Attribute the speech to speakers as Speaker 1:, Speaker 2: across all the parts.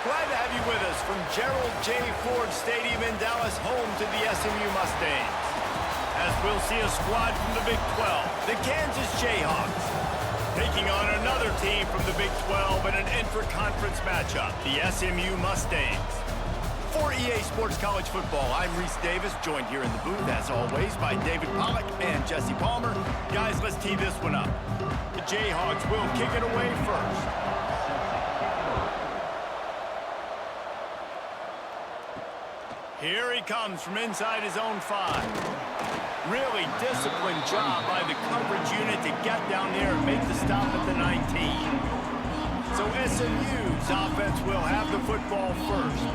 Speaker 1: Glad to have you with us from Gerald J. Ford Stadium in Dallas, home to the SMU Mustangs. As we'll see a squad from the Big 12, the Kansas Jayhawks, taking on another team from the Big 12 in an intra-conference matchup, the SMU Mustangs. For EA Sports College Football, I'm Reese Davis, joined here in the booth, as always, by David Pollack and Jesse Palmer. Guys, let's tee this one up. The Jayhawks will kick it away first. Here he comes from inside his own 5. Really disciplined job by the coverage unit to get down there and make the stop at the 19. So SMU's offense will have the football first.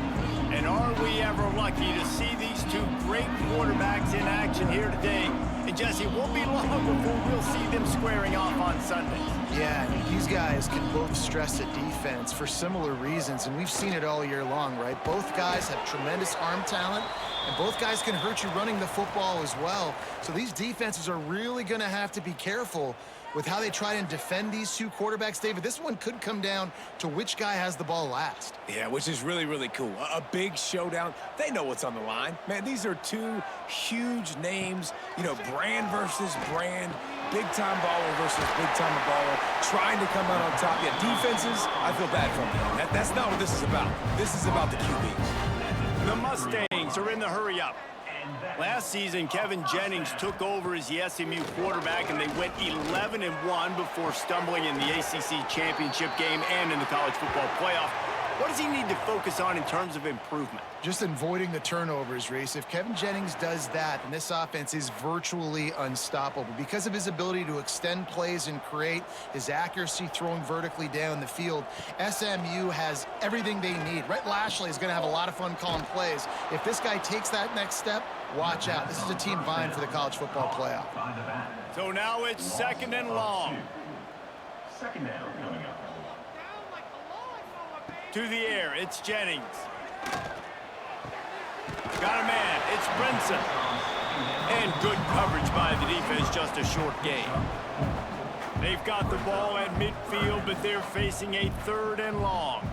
Speaker 1: And are we ever lucky to see these two great quarterbacks in action here today? And Jesse, it won't be long before we'll see them squaring off on Sunday.
Speaker 2: Yeah, these guys can both stress a defense for similar reasons, and we've seen it all year long, right? Both guys have tremendous arm talent, and both guys can hurt you running the football as well. So these defenses are really going to have to be careful with how they try and defend these two quarterbacks. David, this one could come down to which guy has the ball last.
Speaker 3: Yeah, which is really, really cool. A big showdown. They know what's on the line. Man, these are two huge names, you know, brand versus brand, big-time baller versus big-time baller, trying to come out on top. Yeah, defenses, I feel bad for them. That's not what this is about. This is about the QBs.
Speaker 1: The Mustangs are in the hurry-up. Last season, Kevin Jennings took over as the SMU quarterback, and they went 11-1 before stumbling in the ACC championship game and in the college football playoff. What does he need to focus on in terms of improvement?
Speaker 2: Just avoiding the turnovers, Reese. If Kevin Jennings does that, then this offense is virtually unstoppable because of his ability to extend plays and create, his accuracy throwing vertically down the field. SMU has everything they need. Rhett Lashley is going to have a lot of fun calling plays. If this guy takes that next step, watch out. This is a team vying for the college football playoff.
Speaker 1: So now it's second and long.
Speaker 4: Second down coming up.
Speaker 1: To the air, it's Jennings. Got a man, it's Brinson. And good coverage by the defense, just a short gain. They've got the ball at midfield, but they're facing a third and long.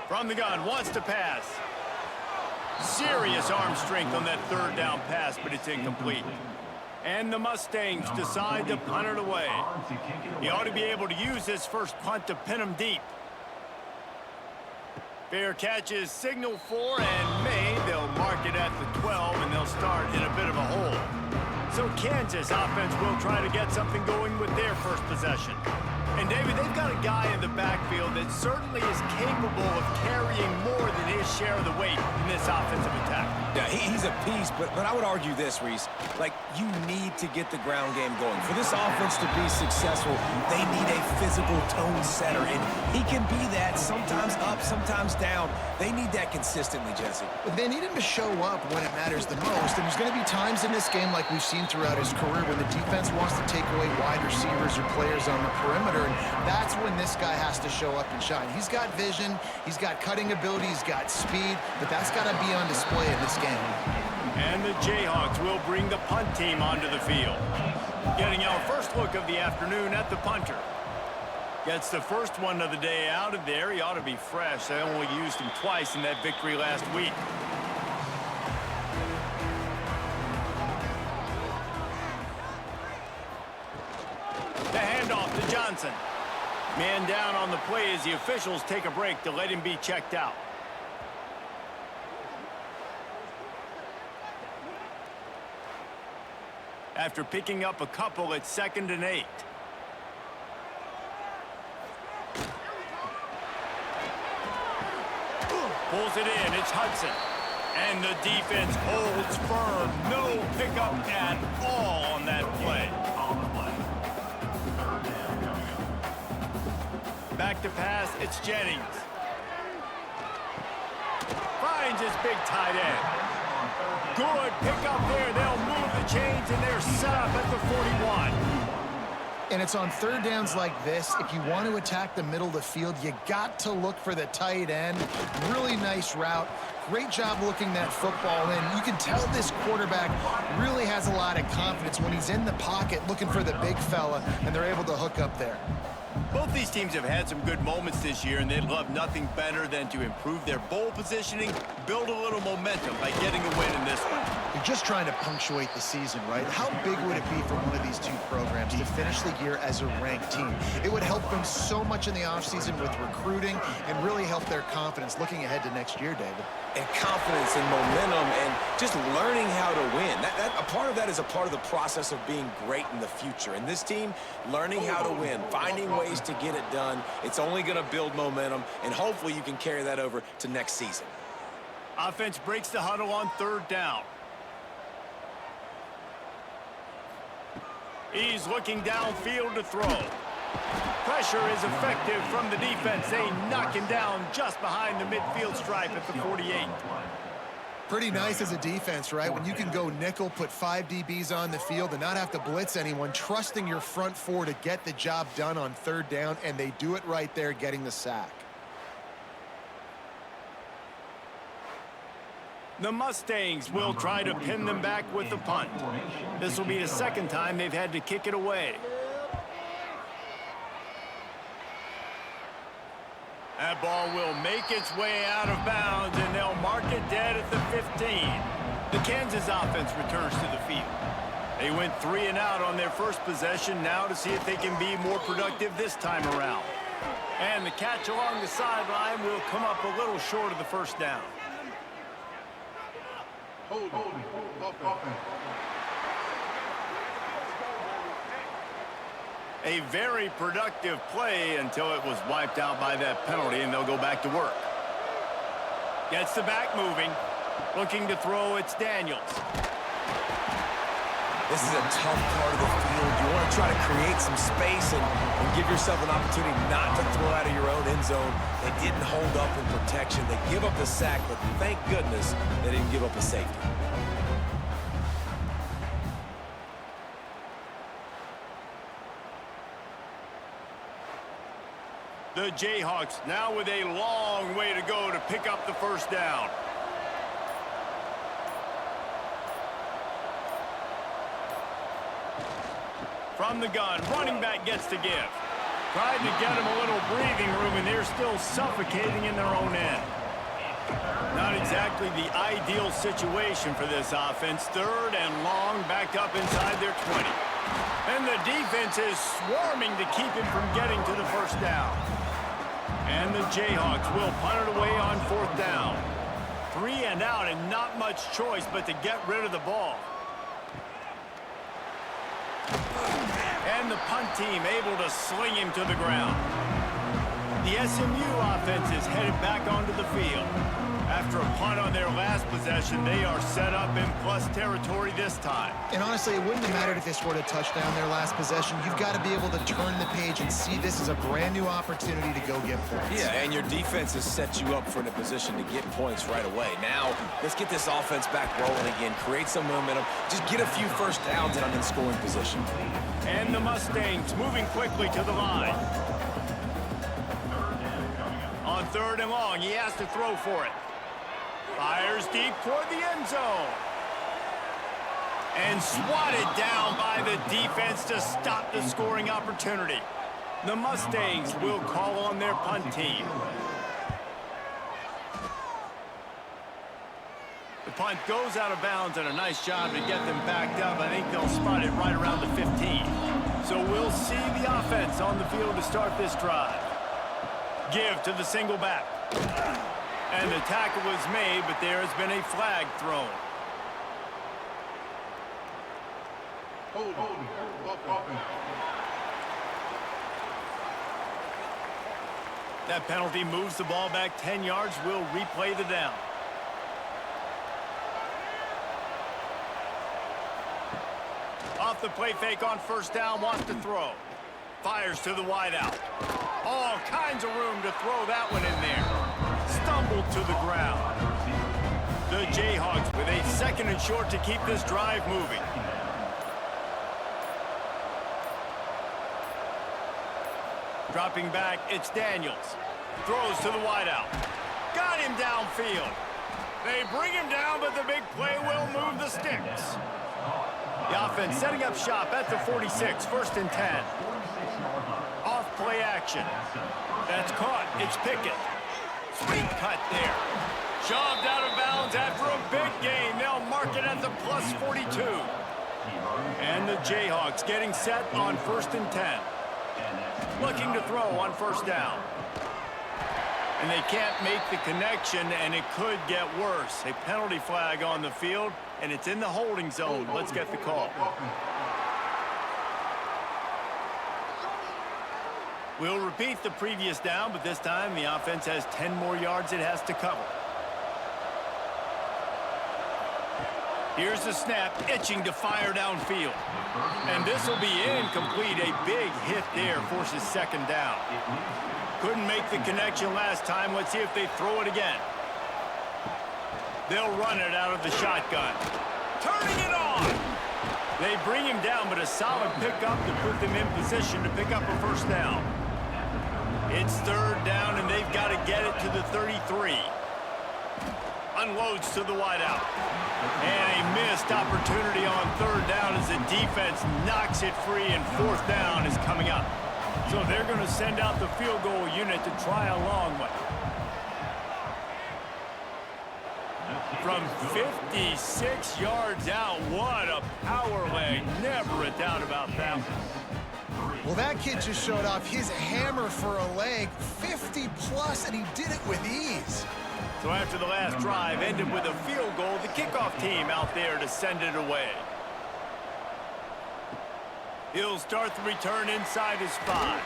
Speaker 1: From the gun, wants to pass. Serious arm strength on that third down pass, but it's incomplete. And the Mustangs decide to punt it away. He ought to be able to use his first punt to pin him deep. Fair catch is signaled for and made. They'll mark it at the 12, and they'll start in a bit of a hole. So Kansas offense will try to get something going with their first possession. And David, they've got a guy in the backfield that certainly is capable of carrying more than his share of the weight in this offensive attack.
Speaker 3: Yeah, he's a piece, but I would argue this, Reese. Like, you need to get the ground game going. For this offense to be successful, they need a physical tone setter, and he can be that, sometimes up, sometimes down. They need that consistently, Jesse.
Speaker 2: But they need him to show up when it matters the most, and there's going to be times in this game, like we've seen throughout his career, when the defense wants to take away wide receivers or players on the perimeter, and that's when this guy has to show up and shine. He's got vision, he's got cutting ability, he's got speed, but that's got to be on display in this game.
Speaker 1: And the Jayhawks will bring the punt team onto the field. Getting our first look of the afternoon at the punter. Gets the first one of the day out of there. He ought to be fresh. They only used him twice in that victory last week. The handoff to Johnson. Man down on the play as the officials take a break to let him be checked out. After picking up a couple, it's 2nd and 8. Pulls it in, it's Hudson. And the defense holds firm. No pickup at all on that play. Back to pass, it's Jennings. Finds his big tight end. Good pickup there. They'll move the chains, and they're set up at the 41.
Speaker 2: And it's on third downs like this. If you want to attack the middle of the field, you got to look for the tight end. Really nice route. Great job looking that football in. You can tell this quarterback really has a lot of confidence when he's in the pocket looking for the big fella, and they're able to hook up there.
Speaker 1: Both these teams have had some good moments this year, and they'd love nothing better than to improve their bowl positioning, build a little momentum by getting a win in this one.
Speaker 2: You're just trying to punctuate the season, right? How big would it be for one of these two programs to finish the year as a ranked team? It would help them so much in the offseason with recruiting and really help their confidence looking ahead to next year, David.
Speaker 3: And confidence and momentum and just learning how to win. A part of that is a part of the process of being great in the future. And this team, learning how to win, finding ways to get it done, it's only going to build momentum, and hopefully you can carry that over to next season.
Speaker 1: Offense breaks the huddle on 3rd down. He's looking downfield to throw. Pressure is effective from the defense. They knock him down just behind the midfield stripe at the 48.
Speaker 2: Pretty nice as a defense, right? When you can go nickel, put 5 DBs on the field and not have to blitz anyone, trusting your front 4 to get the job done on 3rd down, and they do it right there, getting the sack.
Speaker 1: The Mustangs will try to pin them back with the punt. This will be the 2nd time they've had to kick it away. That ball will make its way out of bounds, and they'll mark it dead at the 15. The Kansas offense returns to the field. They went 3 and out on their first possession, now to see if they can be more productive this time around. And the catch along the sideline will come up a little short of the 1st down. A very productive play until it was wiped out by that penalty, and they'll go back to work. Gets the back moving. Looking to throw, it's Daniels.
Speaker 3: This is a tough part of the field. You want to try to create some space and give yourself an opportunity not to throw out of your own end zone. They didn't hold up in protection. They give up the sack, but thank goodness they didn't give up a safety.
Speaker 1: The Jayhawks now with a long way to go to pick up the 1st down. From the gun, running back gets to give. Tried to get him a little breathing room, and they're still suffocating in their own end. Not exactly the ideal situation for this offense. 3rd and long, back up inside their 20. And the defense is swarming to keep him from getting to the 1st down. And the Jayhawks will punt it away on 4th down. 3 and out, and not much choice but to get rid of the ball. And the punt team able to sling him to the ground. The SMU offense is headed back onto the field. After a punt on their last possession, they are set up in plus territory this time.
Speaker 2: And honestly, it wouldn't have mattered if they scored a touchdown their last possession. You've got to be able to turn the page and see this as a brand new opportunity to go get points.
Speaker 3: Yeah, and your defense has set you up for a position to get points right away. Now, let's get this offense back rolling again, create some momentum, just get a few 1st downs and I'm in scoring position.
Speaker 1: And the Mustangs moving quickly to the line. On 3rd and long, he has to throw for it. Fires deep toward the end zone. And swatted down by the defense to stop the scoring opportunity. The Mustangs will call on their punt team. The punt goes out of bounds, and a nice job to get them backed up. I think they'll spot it right around the 15. So we'll see the offense on the field to start this drive. Give to the single back. And the tackle was made, but there has been a flag thrown. That penalty moves the ball back 10 yards. We'll replay the down. Off the play fake on 1st down, wants to throw. Fires to the wideout. All kinds of room to throw that one in there. Stumbled to the ground. The Jayhawks with a 2nd and short to keep this drive moving. Dropping back, it's Daniels. Throws to the wideout. Got him downfield. They bring him down, but the big play will move the sticks. The offense setting up shop at the 46, 1st and 10. Off play action. connection. That's caught. It's Pickett. Sweet cut there. Shoved out of bounds after a big gain. They'll mark it at the plus 42. And the Jayhawks getting set on 1st and 10. Looking to throw on 1st down. And they can't make the connection, and it could get worse. A penalty flag on the field, and it's in the holding zone. Let's get the call. We'll repeat the previous down, but this time the offense has 10 more yards it has to cover. Here's the snap, itching to fire downfield. And this will be incomplete. A big hit there forces 2nd down. Couldn't make the connection last time. Let's see if they throw it again. They'll run it out of the shotgun. Turning it on! They bring him down, but a solid pickup to put them in position to pick up a 1st down. It's 3rd down, and they've got to get it to the 33. Unloads to the wideout. And a missed opportunity on 3rd down as the defense knocks it free, and 4th down is coming up. So they're going to send out the field goal unit to try a long one. From 56 yards out, what a power leg. Never a doubt about that one.
Speaker 2: Well, that kid just showed off his hammer for a leg, 50-plus, and he did it with ease.
Speaker 1: So after the last drive ended with a field goal, the kickoff team out there to send it away. He'll start the return inside his 5.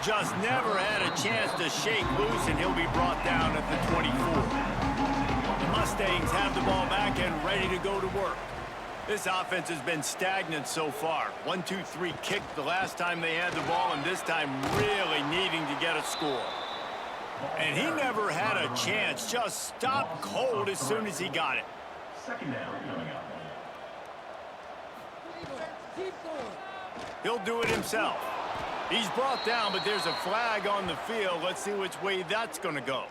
Speaker 1: Just never had a chance to shake loose, and he'll be brought down at the 24. The Mustangs have the ball back and ready to go to work. This offense has been stagnant so far. 1-2-3 kick the last time they had the ball, and this time really needing to get a score. And he never had a chance. Just stopped cold as soon as he got it.
Speaker 4: 2nd down coming up.
Speaker 1: He'll do it himself. He's brought down, but there's a flag on the field. Let's see which way that's going to go.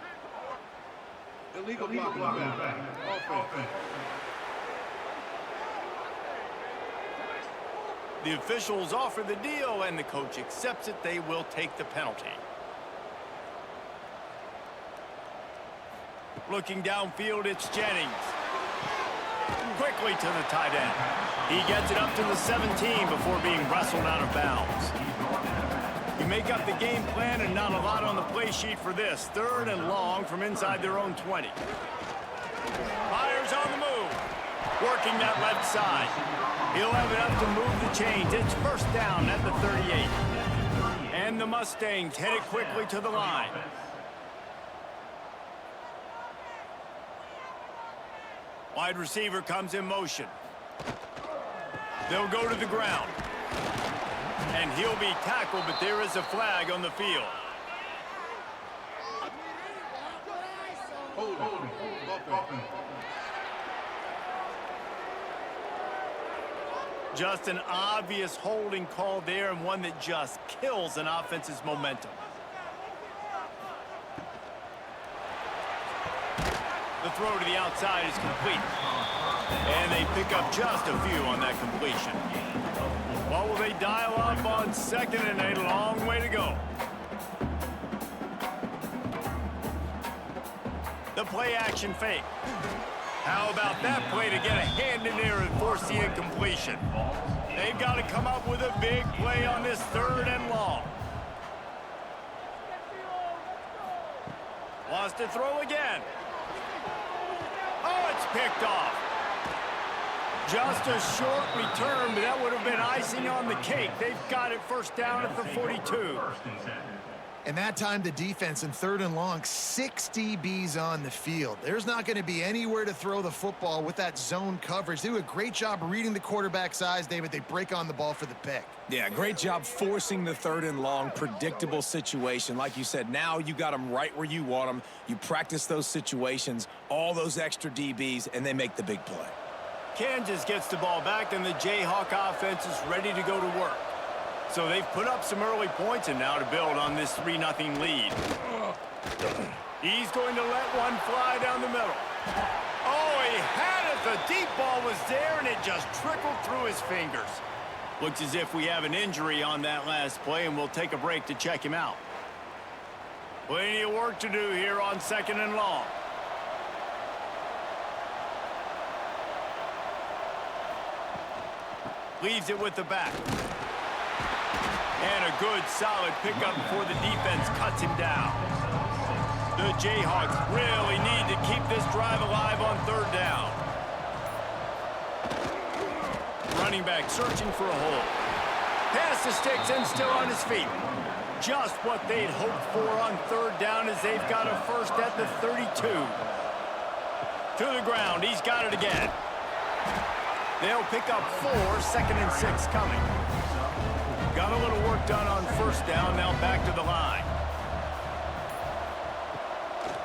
Speaker 5: Illegal blocking back. Offense.
Speaker 1: The officials offer the deal, and the coach accepts it. They will take the penalty. Looking downfield, it's Jennings. Quickly to the tight end. He gets it up to the 17 before being wrestled out of bounds. You make up the game plan, and not a lot on the play sheet for this. 3rd and long from inside their own 20. Fires on the move. Working that left side. He'll have enough to move the chains. It's 1st down at the 38. And the Mustangs headed quickly to the line. Wide receiver comes in motion. They'll go to the ground. And he'll be tackled, but there is a flag on the field.
Speaker 5: Hold.
Speaker 1: Just an obvious holding call there, and one that just kills an offense's momentum. The throw to the outside is complete. And they pick up just a few on that completion. What will they dial up on 2nd and a long way to go? The play action fake. How about that play to get a hand in there and force the incompletion? They've got to come up with a big play on this 3rd and long. Wants to throw again. Oh, it's picked off. Just a short return, but that would have been icing on the cake. They've got it 1st down at the 42.
Speaker 2: And that time, the defense in 3rd and long, 6 DBs on the field. There's not going to be anywhere to throw the football with that zone coverage. They do a great job reading the quarterback's eyes, David. They break on the ball for the pick.
Speaker 3: Yeah, great job forcing the 3rd and long, predictable situation. Like you said, now you got them right where you want them. You practice those situations, all those extra DBs, and they make the big play.
Speaker 1: Kansas gets the ball back, and the Jayhawk offense is ready to go to work. So they've put up some early points, and now to build on this 3-0 lead. He's going to let one fly down the middle. Oh, he had it. The deep ball was there, and it just trickled through his fingers. Looks as if we have an injury on that last play, and we'll take a break to check him out. Plenty of work to do here on 2nd and long. Leaves it with the back. And a good, solid pickup before the defense cuts him down. The Jayhawks really need to keep this drive alive on 3rd down. Running back searching for a hole. Pass to Sticks and still on his feet. Just what they'd hoped for on 3rd down as they've got a first at the 32. To the ground. He's got it again. They'll pick up 4, 2nd and 6 coming. Got a little work done on 1st down, now back to the line.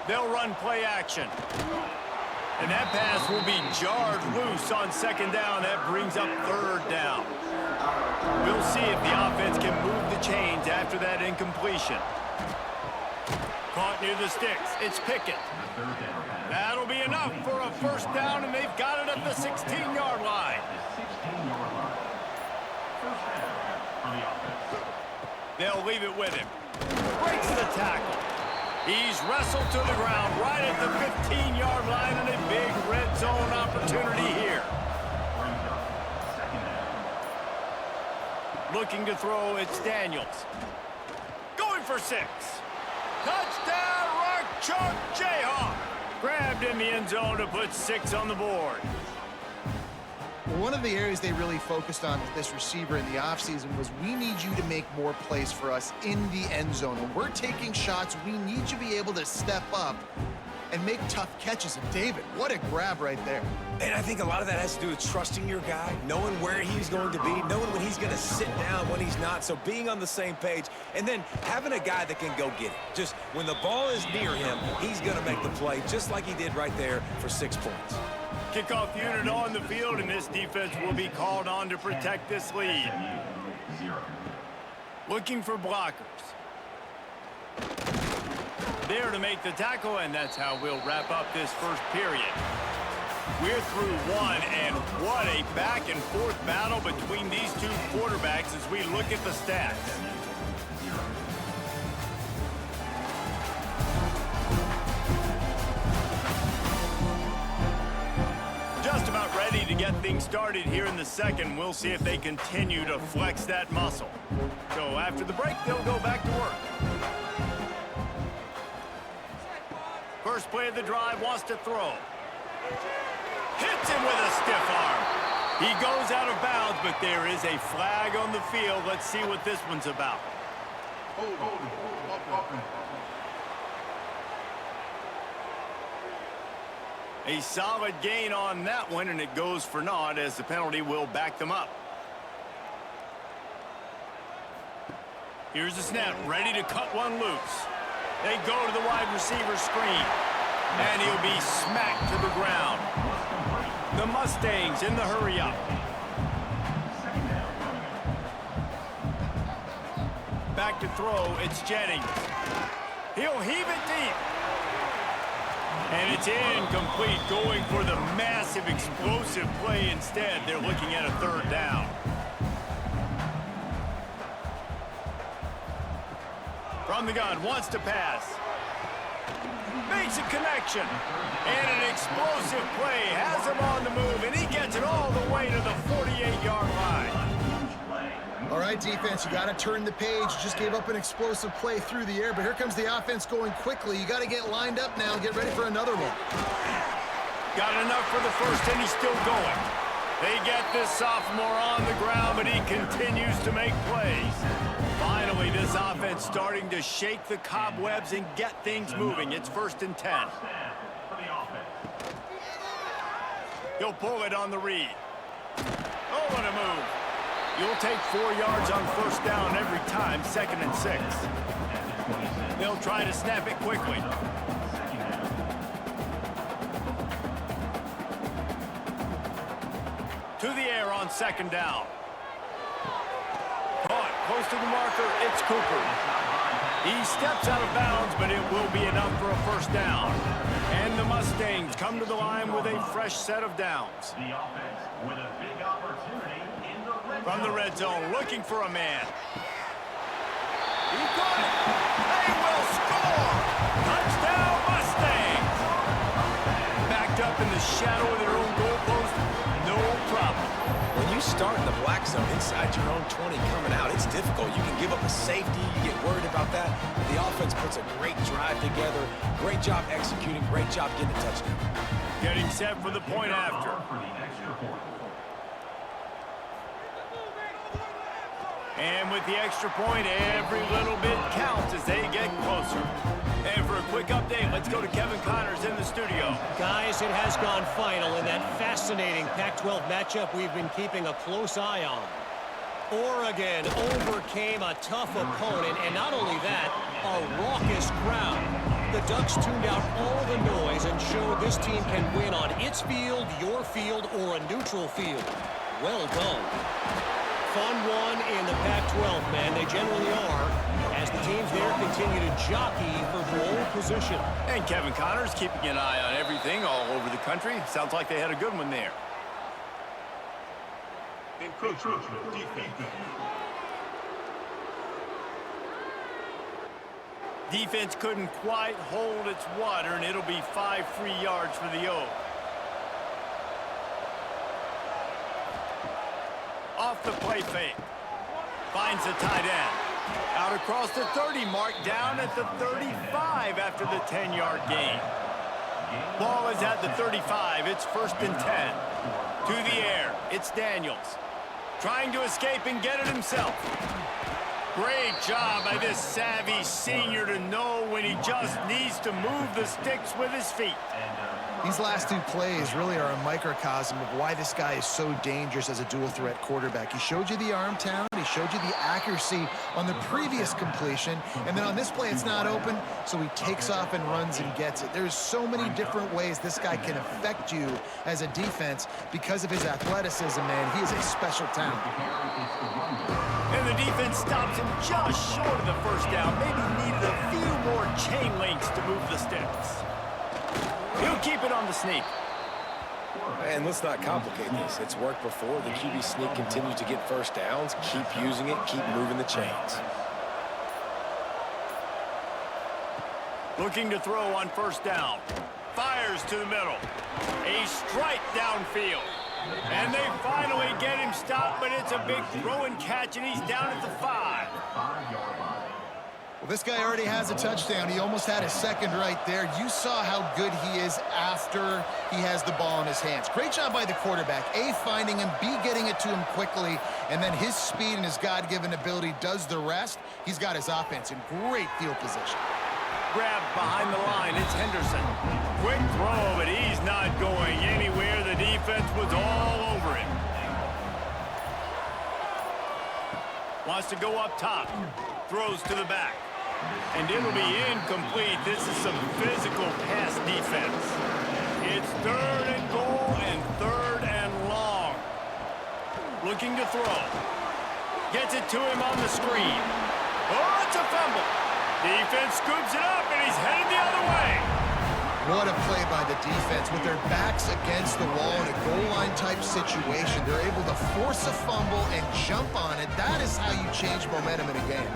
Speaker 1: They'll run play action. And that pass will be jarred loose on 2nd down. That brings up 3rd down. We'll see if the offense can move the chains after that incompletion. Caught near the sticks. It's Pickett. That'll be enough for a 1st down, and they've got it at the 16-yard line. They'll leave it with him. Breaks the tackle. He's wrestled to the ground right at the 15-yard line, and a big red zone opportunity here. Looking to throw, it's Daniels. Going for 6. Touchdown, Rock Chalk Jayhawk. Grabbed in the end zone to put 6 on the board.
Speaker 2: One of the areas they really focused on with this receiver in the offseason was we need you to make more plays for us in the end zone. When we're taking shots, we need you to be able to step up and make tough catches. And David, what a grab right there.
Speaker 3: And I think a lot of that has to do with trusting your guy, knowing where he's going to be, knowing when he's going to sit down, when he's not. So being on the same page, and then having a guy that can go get it. Just when the ball is near him, he's going to make the play, just like he did right there for 6 points.
Speaker 1: Kickoff unit on the field, and this defense will be called on to protect this lead. Looking for blockers. There to make the tackle, and that's how we'll wrap up this first period. We're through 1, and what a back-and-forth battle between these two quarterbacks as we look at the stats. Just about ready to get things started here in the second. We'll see if they continue to flex that muscle. So after the break, they'll go back to work. First play of the drive, wants to throw. Hits him with a stiff arm. He goes out of bounds, but there is a flag on the field. Let's see what this one's about. A solid gain on that one, and it goes for naught as the penalty will back them up. Here's the snap, ready to cut one loose. They go to the wide receiver screen, and he'll be smacked to the ground. The Mustangs in the hurry-up. Back to throw, it's Jennings. He'll heave it deep. And it's incomplete, going for the massive explosive play instead. They're looking at a 3rd down. From the gun, wants to pass. Makes a connection. And an explosive play has him on the move, and he gets it all the way to the 48-yard line.
Speaker 2: All right, defense, you got to turn the page. You just gave up an explosive play through the air, but here comes the offense going quickly. You got to get lined up now and get ready for another one.
Speaker 1: Got enough for the first, and he's still going. They get this sophomore on the ground, but he continues to make plays. Finally, this offense starting to shake the cobwebs and get things moving. It's 1st and 10. He'll pull it on the read. Oh, what a move. You'll take 4 yards on 1st down every time, 2nd and 6. They'll try to snap it quickly. To the air on 2nd down. Caught close to the marker, it's Cooper. He steps out of bounds, but it will be enough for a first down. And the Mustangs come to the line with a fresh set of downs.
Speaker 4: The offense with a big opportunity in the red
Speaker 1: From the red zone, looking for a man. He got it. They will score. Touchdown, Mustangs. Backed up in the shadow of their own goalpost, no problem.
Speaker 3: When you start in the black zone inside your own 20 coming out, it's difficult. You can give up a safety. You get worried about that. The offense puts a great drive together. Great job executing. Great job getting a touchdown.
Speaker 1: Getting set for the point after.
Speaker 4: for the extra point.
Speaker 1: And with the extra point, every little bit counts as they get closer. And for a quick update, let's go to Kevin Connors in the studio.
Speaker 6: Guys, it has gone final in that fascinating Pac-12 matchup we've been keeping a close eye on. Oregon overcame a tough opponent, and not only that, a raucous crowd. The Ducks tuned out all the noise and showed this team can win on its field, your field, or a neutral field. Well done. Fun one in the Pac-12, man. They generally are, as the teams there continue to jockey for bowl position.
Speaker 1: And Kevin Connors keeping an eye on everything all over the country. Sounds like they had a good one there.
Speaker 5: Encroachment, defense.
Speaker 1: Defense couldn't quite hold its water, and it'll be 5 free yards for the Oak. Off the play fake. Finds the tight end. Out across the 30 mark, down at the 35 after the 10-yard gain. Ball is at the 35. It's 1st and 10. To the air. It's Daniels. Trying to escape and get it himself. Great job by this savvy senior to know when he just needs to move the sticks with his feet.
Speaker 2: These last two plays really are a microcosm of why this guy is so dangerous as a dual-threat quarterback. He showed you the arm talent. He showed you the accuracy on the previous completion. And then on this play, it's not open, so he takes off and runs and gets it. There's so many different ways this guy can affect you as a defense because of his athleticism, man. He is a special talent.
Speaker 1: And the defense stops him just short of the first down. Maybe needed a few more chain links to move the sticks. He'll keep it on the sneak.
Speaker 3: And let's not complicate this. It's worked before. The QB sneak continues to get first downs. Keep using it. Keep moving the chains.
Speaker 1: Looking to throw on first down. Fires to the middle. A strike downfield. And they finally get him stopped, but it's a big throw and catch, and he's down at the 5.
Speaker 2: Well, this guy already has a touchdown. He almost had a second right there. You saw how good he is after he has the ball in his hands. Great job by the quarterback. A, finding him, B, getting it to him quickly, and then his speed and his God-given ability does the rest. He's got his offense in great field position.
Speaker 1: Grabbed behind the line, it's Henderson. Quick throw, but he's not going anywhere. The defense was all over him. Wants to go up top. Throws to the back. And it'll be incomplete. This is some physical pass defense. It's 3rd and goal and 3rd and long. Looking to throw. Gets it to him on the screen. Oh, it's a fumble. Defense scoops it up, and he's headed the other way.
Speaker 2: What a play by the defense. With their backs against the wall in a goal line type situation, they're able to force a fumble and jump on it. That is how you change momentum in a game.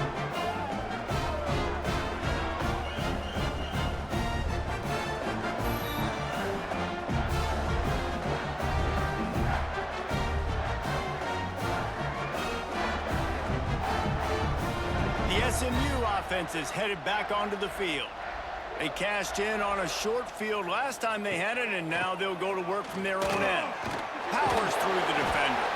Speaker 1: The SMU offense is headed back onto the field. They cashed in on a short field last time they had it, and now they'll go to work from their own end. Powers through the defender.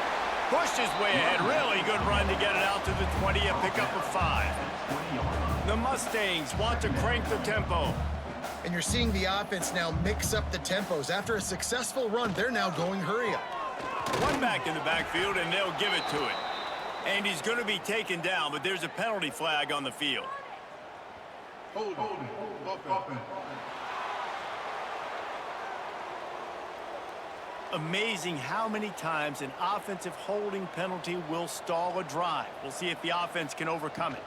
Speaker 1: Pushed his way ahead. Really good run to get it out to the 20, a pickup of 5. The Mustangs want to crank the tempo.
Speaker 2: And you're seeing the offense now mix up the tempos. After a successful run, they're now going hurry up.
Speaker 1: One back in the backfield, and they'll give it to him. And he's going to be taken down, but there's a penalty flag on the field.
Speaker 5: Hold offense.
Speaker 1: Amazing how many times an offensive holding penalty will stall a drive. We'll see if the offense can overcome it.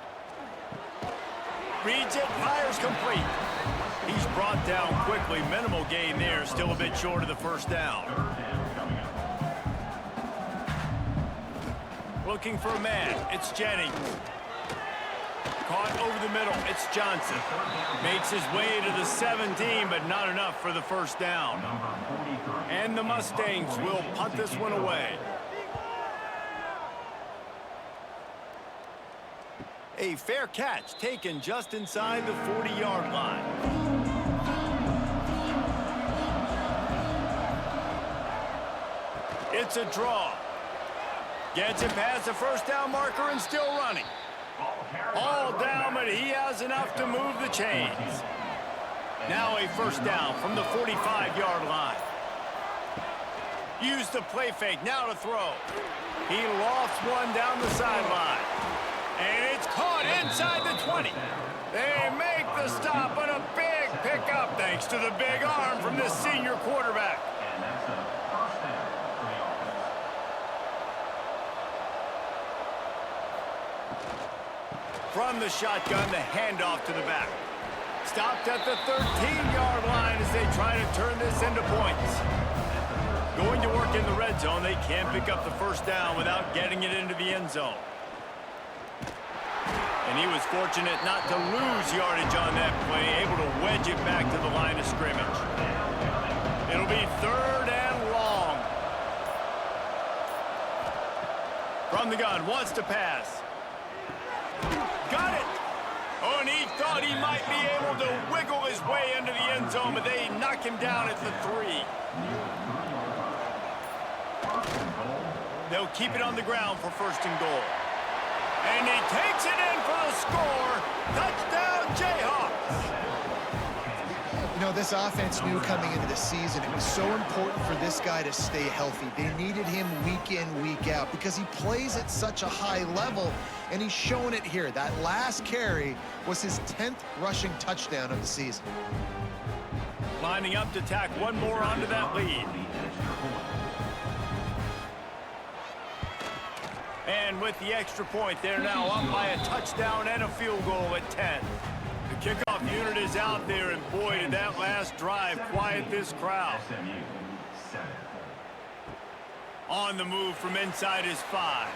Speaker 1: Reads it, fires complete. He's brought down quickly. Minimal gain there, still a bit short of the first down. Looking for a man, it's Jennings. Caught over the middle, it's Johnson. Makes his way to the 17, but not enough for the first down. And the Mustangs will punt this one away. A fair catch taken just inside the 40-yard line. It's a draw. Gets it past the first down marker and still running. All down, but he has enough to move the chains. Now a first down from the 45-yard line. Use the play fake, now to throw. He lofts one down the sideline. And it's caught inside the 20. They make the stop, but a big pickup thanks to the big arm from this senior quarterback.
Speaker 4: And that's a first down for the offense.
Speaker 1: From the shotgun, the handoff to the back. Stopped at the 13-yard line as they try to turn this into points. Going to work in the red zone, they can't pick up the first down without getting it into the end zone. And he was fortunate not to lose yardage on that play, able to wedge it back to the line of scrimmage. It'll be third and long. From the gun, wants to pass. Got it! Oh, and he thought he might be able to wiggle his way into the end zone, but they knock him down at the 3. They'll keep it on the ground for first and goal. And he takes it in for the score. Touchdown, Jayhawks.
Speaker 2: You know, this offense knew coming into the season it was so important for this guy to stay healthy. They needed him week in, week out because he plays at such a high level, and he's shown it here. That last carry was his 10th rushing touchdown of the season.
Speaker 1: Lining up to tack one more onto that lead. And with the extra point, they're now up by a touchdown and a field goal at 10. The kickoff unit is out there, and boy, did that last drive quiet this crowd.
Speaker 4: SMU 7.
Speaker 1: On the move from inside his 5.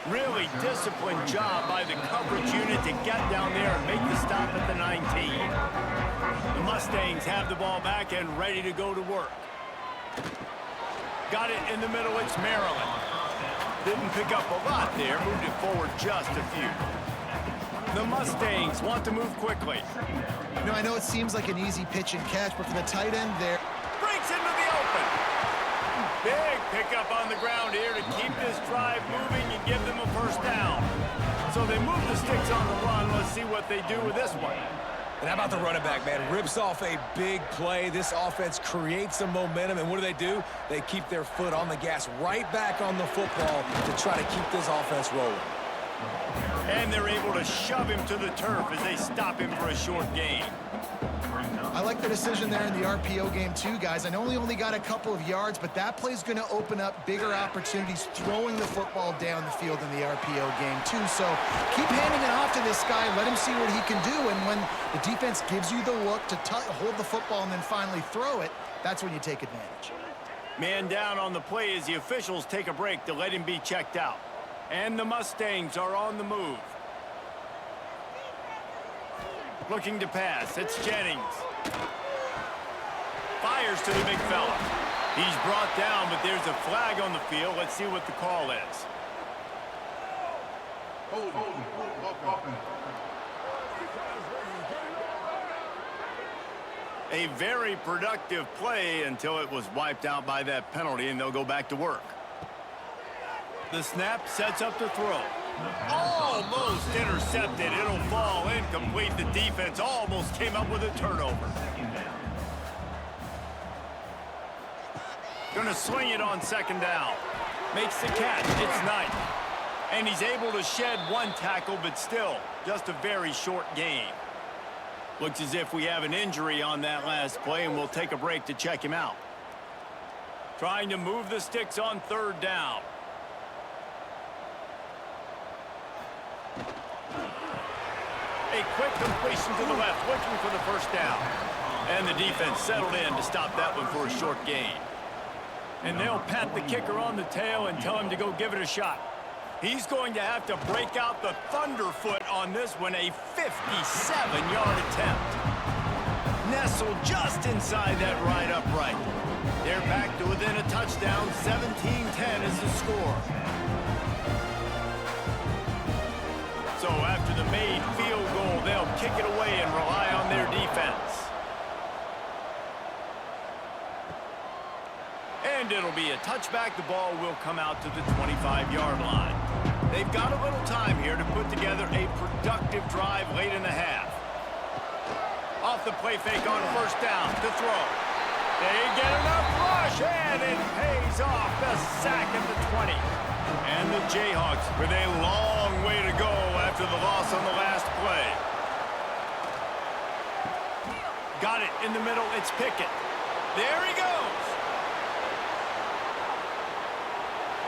Speaker 1: Really disciplined job by the coverage unit to get down there and make the stop at the 19. The Mustangs have the ball back and ready to go to work. Got it in the middle, it's Maryland. Didn't pick up a lot there, moved it forward just a few. The Mustangs want to move quickly.
Speaker 2: You know, I know it seems like an easy pitch and catch, but for the tight end there,
Speaker 1: Breaks into the open. Big pickup on the ground here to keep this drive moving and give them a first down. So they move the sticks on the run. Let's see what they do with this one.
Speaker 3: And how about the running back, man? Rips off a big play. This offense creates some momentum, and what do? They keep their foot on the gas right back on the football to try to keep this offense rolling.
Speaker 1: And they're able to shove him to the turf as they stop him for a short gain.
Speaker 2: I like the decision there in the RPO game too, guys. I know he only got a couple of yards, but that play's going to open up bigger opportunities throwing the football down the field in the RPO game too. So keep handing it off to this guy. Let him see what he can do. And when the defense gives you the look to hold the football and then finally throw it, that's when you take advantage.
Speaker 1: Man down on the play as the officials take a break to let him be checked out. And the Mustangs are on the move. Looking to pass, it's Jennings. Fires to the big fella. He's brought down, but there's a flag on the field. Let's see what the call is.
Speaker 5: Hold.
Speaker 1: A very productive play until it was wiped out by that penalty, and they'll go back to work. The snap sets up the throw. Almost intercepted. It'll fall incomplete. The defense almost came up with a turnover. Gonna swing it on second down. Makes the catch. It's Knight. And he's able to shed one tackle, but still, just a very short gain. Looks as if we have an injury on that last play, and we'll take a break to check him out. Trying to move the sticks on third down. a quick completion to the left, looking for the first down. And the defense settled in to stop that one for a short gain. And they'll pat the kicker on the tail and tell him to go give it a shot. He's going to have to break out the thunderfoot on this one, a 57-yard attempt. Nestled just inside that right upright. They're back to within a touchdown. 17-10 is the score. So after the made field goal, they'll kick it away and rely on their defense. And it'll be a touchback. The ball will come out to the 25-yard line. They've got a little time here to put together a productive drive late in the half. Off the play fake on first down to throw. They get enough rush, and it pays off. The sack at the 20. And the Jayhawks with a long way to go after the loss on the last play. Got it in the middle. It's Pickett. There he goes.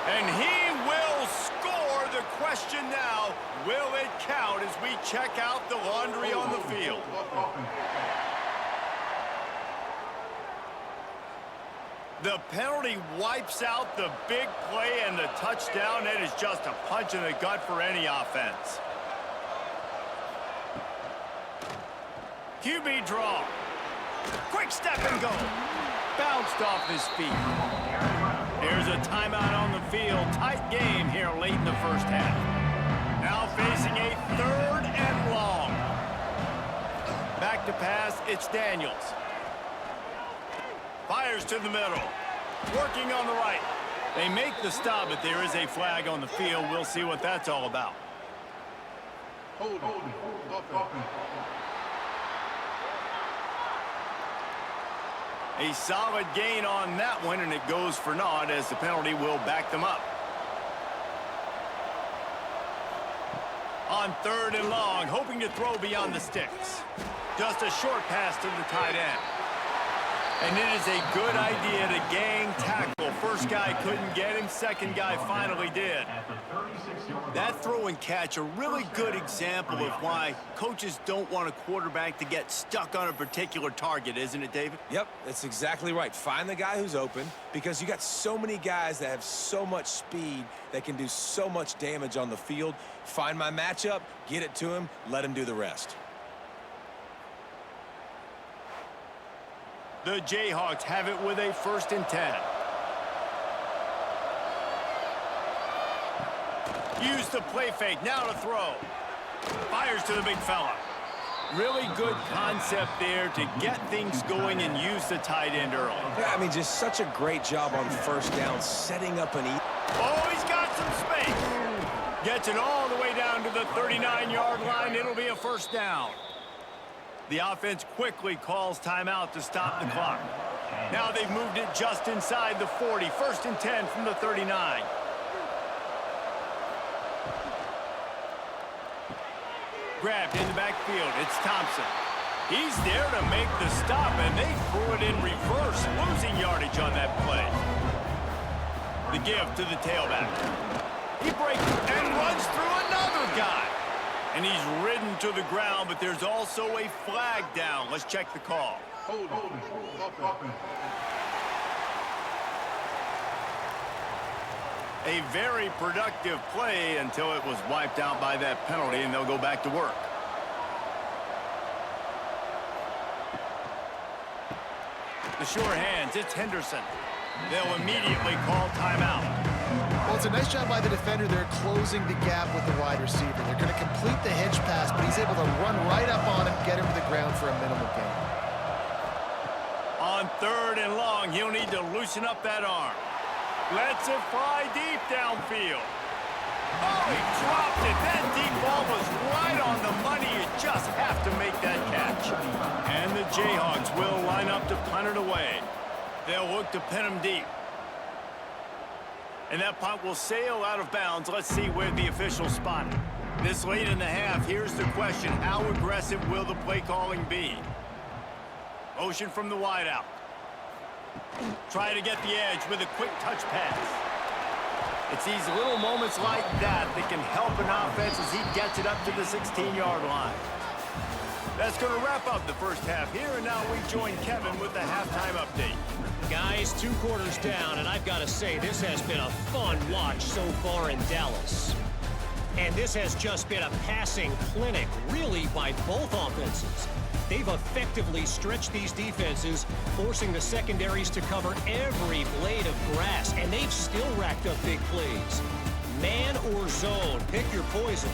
Speaker 1: And he will score. The question now, will it count as we check out the laundry on the field? The penalty wipes out the big play and the touchdown. It is just a punch in the gut for any offense. QB draw. Quick step and go. Bounced off his feet. Here's a timeout on the field. Tight game here late in the first half. Now facing a 3rd and long. Back to pass, it's Daniels. Fires to the middle. Working on the right. They make the stop, but there is a flag on the field. We'll see what that's all about.
Speaker 5: Hold.
Speaker 1: A solid gain on that one, and it goes for naught as the penalty will back them up. On 3rd and long, hoping to throw beyond the sticks. Just a short pass to the tight end. And it is a good idea to gang tackle. First guy couldn't get him, second guy finally did. That throw and catch, a really good example of why coaches don't want a quarterback to get stuck on a particular target, isn't it, David?
Speaker 3: Yep, that's exactly right. Find the guy who's open, because you got so many guys that have so much speed that can do so much damage on the field. Find my matchup, get it to him, let him do the rest.
Speaker 1: The Jayhawks have it with a 1st and 10. Use the play fake, now to throw. Fires to the big fella. Really good concept there to get things going and use the tight end early.
Speaker 3: Yeah, I mean, just such a great job on first down, setting up an
Speaker 1: Oh, he's got some space. Gets it all the way down to the 39-yard line. It'll be a 1st down. The offense quickly calls timeout to stop the clock. Now they've moved it just inside the 40. 1st and 10 from the 39. Grabbed in the backfield. It's Thompson. He's there to make the stop, and they threw it in reverse, losing yardage on that play. The give to the tailback. He breaks and runs through another guy. And he's ridden to the ground, but there's also a flag down. Let's check the call.
Speaker 5: Hold.
Speaker 1: A very productive play until it was wiped out by that penalty, and they'll go back to work. The sure hands, it's Henderson. They'll immediately call timeout.
Speaker 2: Well, it's a nice job by the defender. They're closing the gap with the wide receiver. They're going to complete the hitch pass, but he's able to run right up on him, get him to the ground for a minimal gain.
Speaker 1: On 3rd and long, he'll need to loosen up that arm. Lets it fly deep downfield. Oh, he dropped it. That deep ball was right on the money. You just have to make that catch. And the Jayhawks will line up to punt it away. They'll look to pin him deep. And that punt will sail out of bounds. Let's see where the officials spot it. This late in the half, here's the question. How aggressive will the play calling be? Motion from the wideout. Try to get the edge with a quick touch pass. It's these little moments like that that can help an offense as he gets it up to the 16-yard line. That's going to wrap up the first half here, and now we join Kevin with the halftime update.
Speaker 6: Guys, 2 quarters down, and I've got to say, this has been a fun watch so far in Dallas. And this has just been a passing clinic, really, by both offenses. They've effectively stretched these defenses, forcing the secondaries to cover every blade of grass, and they've still racked up big plays. Man or zone, pick your poison,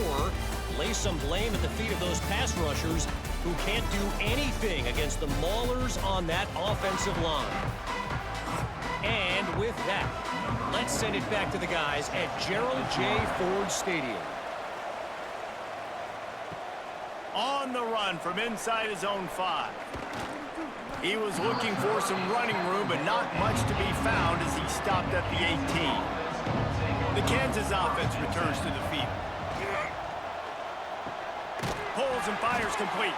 Speaker 6: or lay some blame at the feet of those pass rushers who can't do anything against the maulers on that offensive line. And with that, let's send it back to the guys at Gerald J. Ford Stadium.
Speaker 1: On the run from inside his own 5. He was looking for some running room, but not much to be found as he stopped at the 18. The Kansas offense returns to the field. Pulls and fires complete.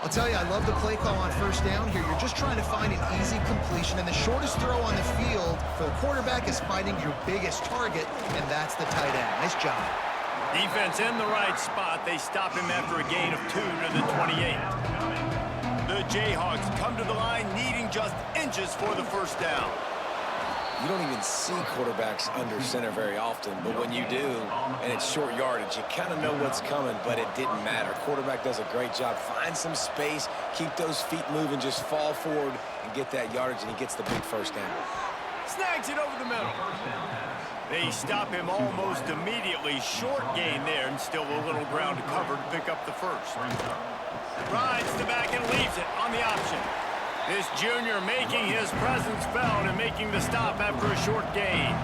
Speaker 2: I'll tell you, I love the play call on first down here. You're just trying to find an easy completion, and the shortest throw on the field for the quarterback is finding your biggest target, and that's the tight end. Nice job.
Speaker 1: Defense in the right spot. They stop him after a gain of 2 to the 28. The Jayhawks come to the line needing just inches for the first down.
Speaker 3: You don't even see quarterbacks under center very often, but when you do, and it's short yardage, you kind of know what's coming, but it didn't matter. Quarterback does a great job. Find some space, keep those feet moving, just fall forward and get that yardage, and he gets the big first down.
Speaker 1: Snags it over the middle. They stop him almost immediately. Short gain there, and still a little ground to cover to pick up the first. Rides the back and leaves it on the option. This junior making his presence felt and making the stop after a short gain.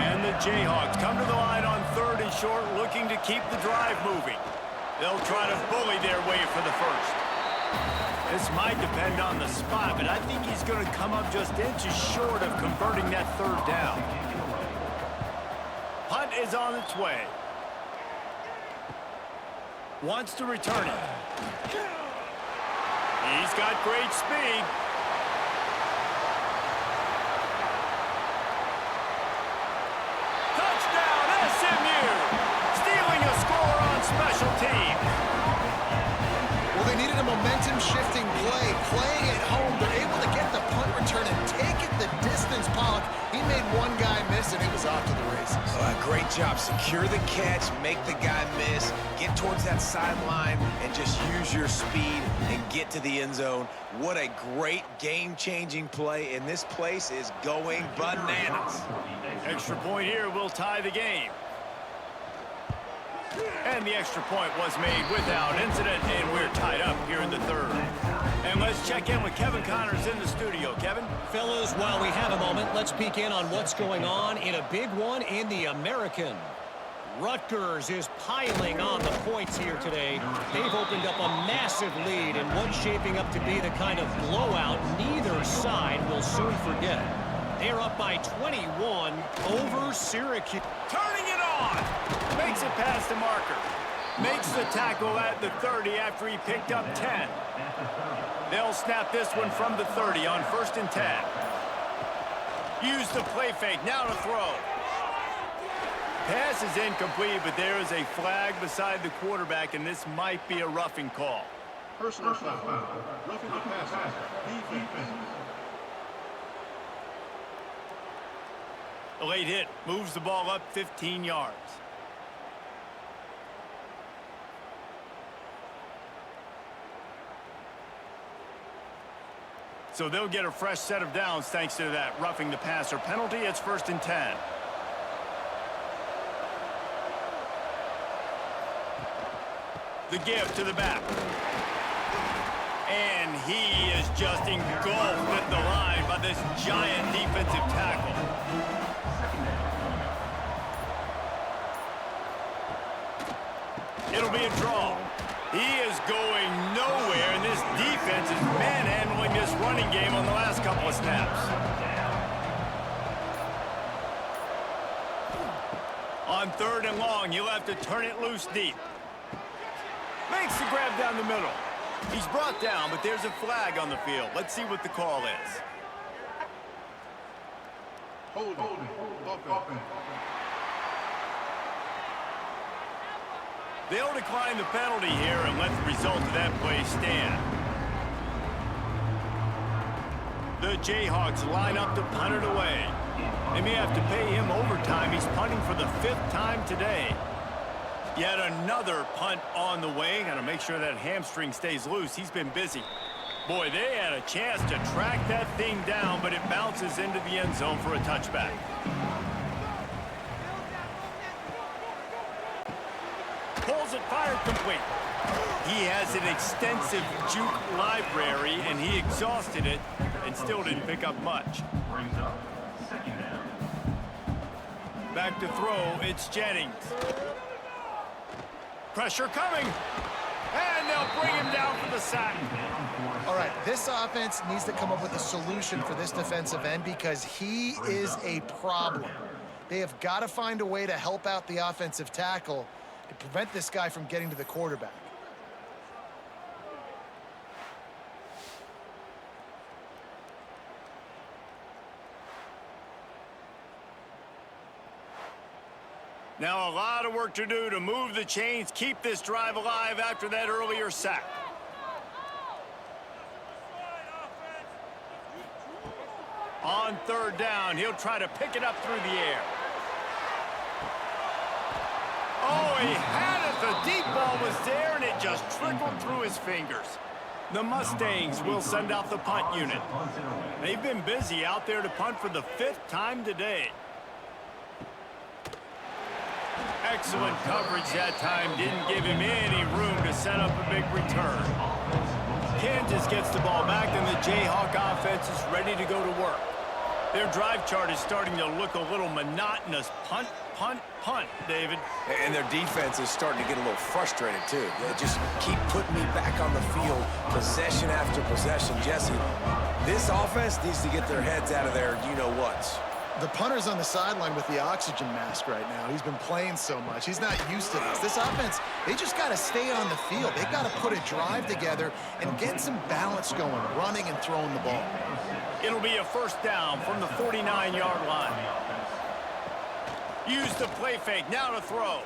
Speaker 1: And the Jayhawks come to the line on 3rd and short, looking to keep the drive moving. They'll try to bully their way for the first. This might depend on the spot, but I think he's going to come up just inches short of converting that 3rd down. Punt is on its way. Wants to return it. He's got great speed. Touchdown, SMU! Stealing a score on special teams.
Speaker 2: Well, they needed a momentum-shifting play. Playing at home, they're able to get the punt return and take it the distance. Pollock, he made one guy miss, and it was off to the races.
Speaker 3: Great job. Secure the catch, make the guy miss, get towards that sideline, and just use your speed and get to the end zone. What a great game-changing play, and this place is going bananas.
Speaker 1: Extra point here will tie the game. And the extra point was made without incident, and we're tied up here in the 3rd. And let's check in with Kevin Connors in the studio. Kevin?
Speaker 6: Fellas, while we have a moment, let's peek in on what's going on in a big one in the American. Rutgers is piling on the points here today. They've opened up a massive lead in what's shaping up to be the kind of blowout neither side will soon forget. They're up by 21 over Syracuse.
Speaker 1: Turning it on! Makes it past the marker. Makes the tackle at the 30 after he picked up 10. They'll snap this one from the 30 on 1st and 10. Use the play fake, now to throw. Pass is incomplete, but there is a flag beside the quarterback, and this might be a roughing call.
Speaker 5: Personal foul. Roughing the passer. Defense.
Speaker 1: A late hit moves the ball up 15 yards. So they'll get a fresh set of downs thanks to that roughing the passer penalty. It's 1st and 10. The give to the back. And he is just engulfed at the line by this giant defensive tackle. It'll be a draw. He is going nowhere, and this defense is manhandling this running game on the last couple of snaps. On 3rd and long, you'll have to turn it loose deep. Makes the grab down the middle. He's brought down, but there's a flag on the field. Let's see what the call is. They'll decline the penalty here and let the result of that play stand. The Jayhawks line up to punt it away. They may have to pay him overtime. He's punting for the 5th time today. Yet another punt on the way. Got to make sure that hamstring stays loose. He's been busy. Boy, they had a chance to track that thing down, but it bounces into the end zone for a touchback. Pulls it, fired, complete. He has an extensive juke library, and he exhausted it and still didn't pick up much.
Speaker 4: Brings up second down.
Speaker 1: Back to throw, it's Jennings. Pressure coming, and they'll bring him down for the sack.
Speaker 2: All right, this offense needs to come up with a solution for this defensive end because he is a problem. They have got to find a way to help out the offensive tackle to prevent this guy from getting to the quarterback.
Speaker 1: Now a lot of work to do to move the chains, keep this drive alive after that earlier sack. On 3rd down, he'll try to pick it up through the air. Oh, he had it. The deep ball was there, and it just trickled through his fingers. The Mustangs will send out the punt unit. They've been busy out there to punt for the 5th time today. Excellent coverage that time. Didn't give him any room to set up a big return. Kansas gets the ball back, and the Jayhawk offense is ready to go to work. Their drive chart is starting to look a little monotonous. Punt, punt, punt, David.
Speaker 3: And their defense is starting to get a little frustrated, too. They just keep putting me back on the field, possession after possession. Jesse, this offense needs to get their heads out of their you-know-whats.
Speaker 2: The punter's on the sideline with the oxygen mask right now. He's been playing so much. He's not used to this. This offense, they just got to stay on the field. They've got to put a drive together and get some balance going, running and throwing the ball.
Speaker 1: It'll be a 1st down from the 49-yard line. Use the play fake, now to throw.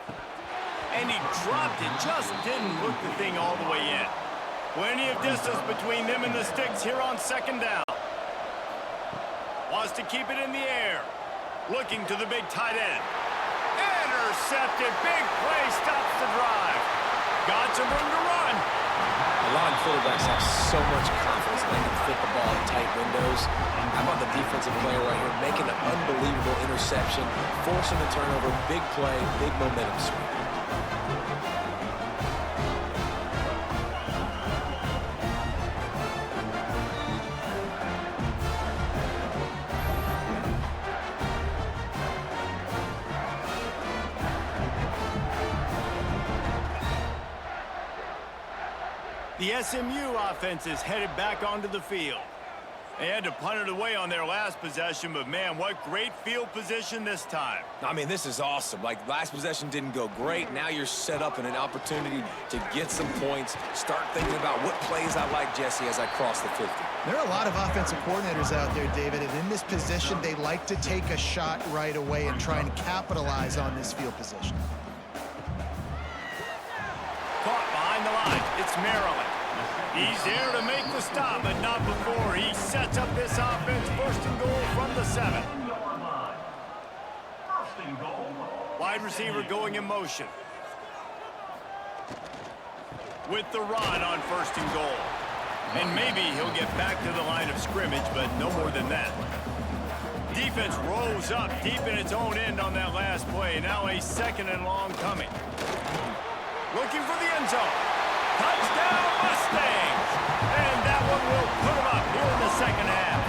Speaker 1: And he dropped it, just didn't look the thing all the way in. Plenty of distance between them and the sticks here on 2nd down. Wants to keep it in the air. Looking to the big tight end. Intercepted. Big play stops the drive. Got some room to run.
Speaker 3: A lot of quarterbacks have so much confidence they can fit the ball in tight windows. How about the defensive player right here making an unbelievable interception, forcing the turnover, big play, big momentum swing.
Speaker 1: The SMU offense is headed back onto the field. They had to punt it away on their last possession, but man, what great field position this time.
Speaker 3: I mean, this is awesome. Like, last possession didn't go great. Now you're set up in an opportunity to get some points, start thinking about what plays I like, Jesse, as I cross the 50.
Speaker 2: There are a lot of offensive coordinators out there, David, and in this position, they like to take a shot right away and try and capitalize on this field position.
Speaker 1: Caught behind the line. It's Maryland. He's there to make the stop, but not before. He sets up this offense 1st and goal from the 7.
Speaker 4: 1 line. 1st and goal.
Speaker 1: Wide receiver going in motion. With the run on 1st and goal. And maybe he'll get back to the line of scrimmage, but no more than that. Defense rolls up deep in its own end on that last play. Now a 2nd and long coming. Looking for the end zone. Touchdown Mustangs! And that one will put them up here in the 2nd half.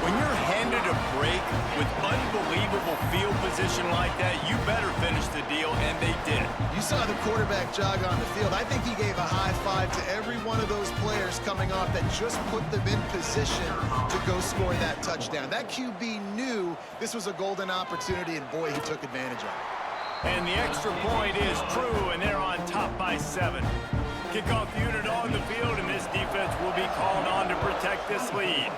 Speaker 1: When you're handed a break with unbelievable field position like that, you better finish the deal, and they did.
Speaker 2: You saw the quarterback jog on the field. I think he gave a high five to every one of those players coming off that just put them in position to go score that touchdown. That QB knew this was a golden opportunity, and boy, he took advantage of it.
Speaker 1: And the extra point is true, and they're on top by 7. Kickoff unit on the field, and this defense will be called on to protect this lead.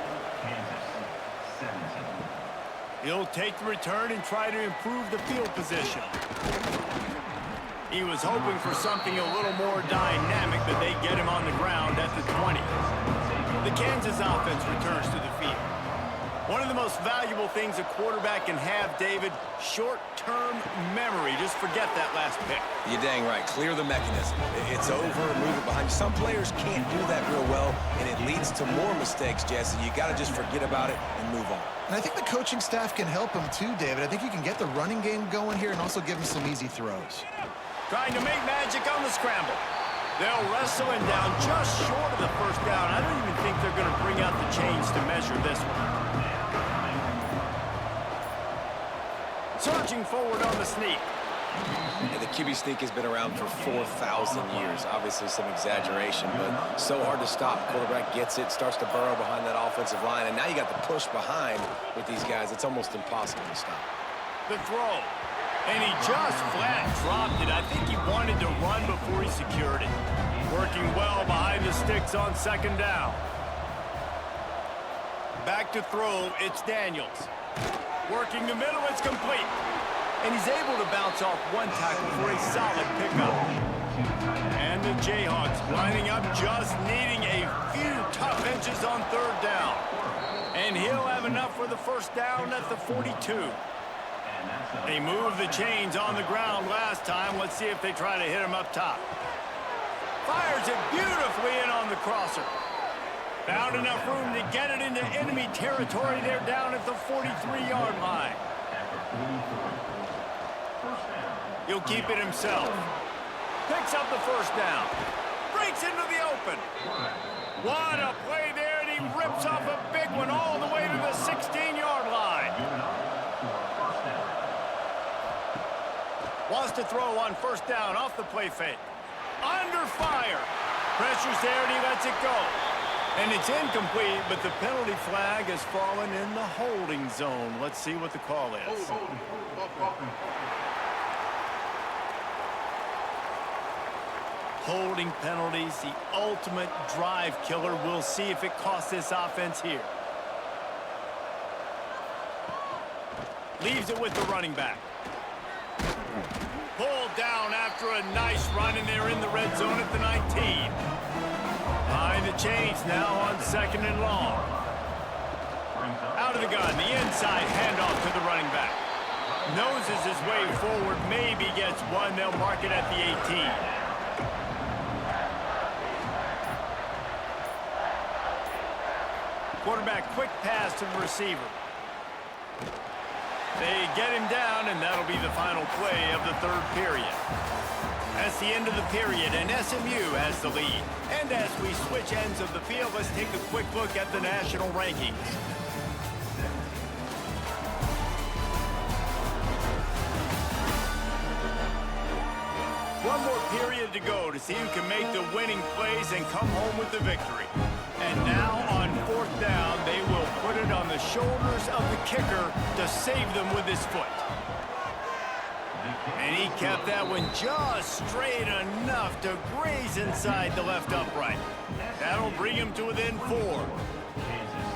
Speaker 1: He'll take the return and try to improve the field position. He was hoping for something a little more dynamic, but they get him on the ground at the 20. The Kansas offense returns to the field. One of the most valuable things a quarterback can have, David, short-term memory. Just forget that last pick.
Speaker 3: You're dang right. Clear the mechanism. It's over, move it behind you. Some players can't do that real well, and it leads to more mistakes, Jesse. You got to just forget about it and move on.
Speaker 2: And I think the coaching staff can help him too, David. I think you can get the running game going here and also give him some easy throws.
Speaker 1: Trying to make magic on the scramble. They'll wrestle him down just short of the first down. I don't even think they're going to bring out the chains to measure this one. Surging forward on the sneak.
Speaker 3: And the QB sneak has been around for 4,000 years. Obviously some exaggeration, but so hard to stop. Quarterback gets it, starts to burrow behind that offensive line, and now you got the push behind with these guys. It's almost impossible to stop.
Speaker 1: The throw. And he just flat dropped it. I think he wanted to run before he secured it. Working well behind the sticks on second down. Back to throw, it's Daniels. Working the middle, it's complete. And he's able to bounce off one tackle for a solid pickup. And the Jayhawks lining up, just needing a few tough inches on third down. And he'll have enough for the first down at the 42. They moved the chains on the ground last time. Let's see if they try to hit him up top. Fires it beautifully in on the crosser. Found enough room to get it into enemy territory. They're down at the 43-yard line. He'll keep it himself. Picks up the first down. Breaks into the open. What a play there, and he rips off a big one all the way to the 16-yard line. Wants to throw on first down off the play fake. Under fire. Pressure's there, and he lets it go. And it's incomplete, but the penalty flag has fallen in the holding zone. Let's see what the call is. Holding penalties, the ultimate drive killer. We'll see if it costs this offense here. Leaves it with the running back. Pulled down after a nice run, and they're in the red zone at the 19. Behind the chains now on second and long. Out of the gun, the inside handoff to the running back. Noses his way forward, maybe gets one. They'll mark it at the 18. Quarterback quick pass to the receiver. They get him down, and that'll be the final play of the third period. That's the end of the period, and SMU has the lead. And as we switch ends of the field, let's take a quick look at the national rankings. One more period to go to see who can make the winning plays and come home with the victory. And now on fourth down, they will put it on the shoulders of the kicker to save them with his foot. And he kept that one just straight enough to graze inside the left upright. That'll bring him to within 4.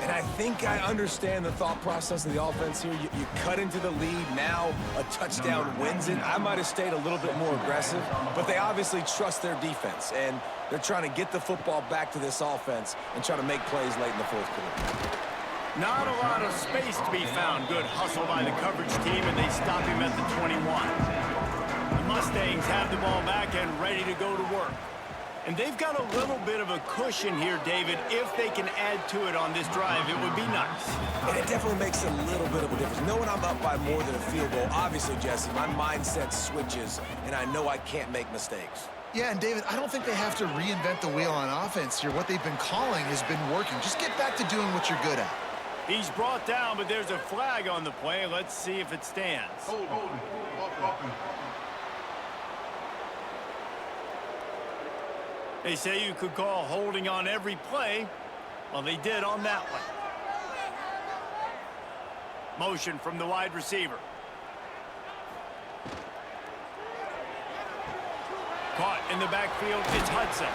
Speaker 3: And I think I understand the thought process of the offense here. You cut into the lead, now a touchdown wins it. I might have stayed a little bit more aggressive, but they obviously trust their defense, and they're trying to get the football back to this offense and try to make plays late in the fourth quarter.
Speaker 1: Not a lot of space to be found. Good hustle by the coverage team, and they stop him at the 21. The Mustangs have the ball back and ready to go to work. And they've got a little bit of a cushion here, David. If they can add to it on this drive, it would be nice.
Speaker 3: And it definitely makes a little bit of a difference. Knowing I'm up by more than a field goal, obviously, Jesse, my mindset switches, and I know I can't make mistakes.
Speaker 2: Yeah, and David, I don't think they have to reinvent the wheel on offense here. What they've been calling has been working. Just get back to doing what you're good at.
Speaker 1: He's brought down, but there's a flag on the play. Let's see if it stands. They say you could call holding on every play. Well, they did on that one. Motion from the wide receiver. Caught in the backfield, it's Hudson.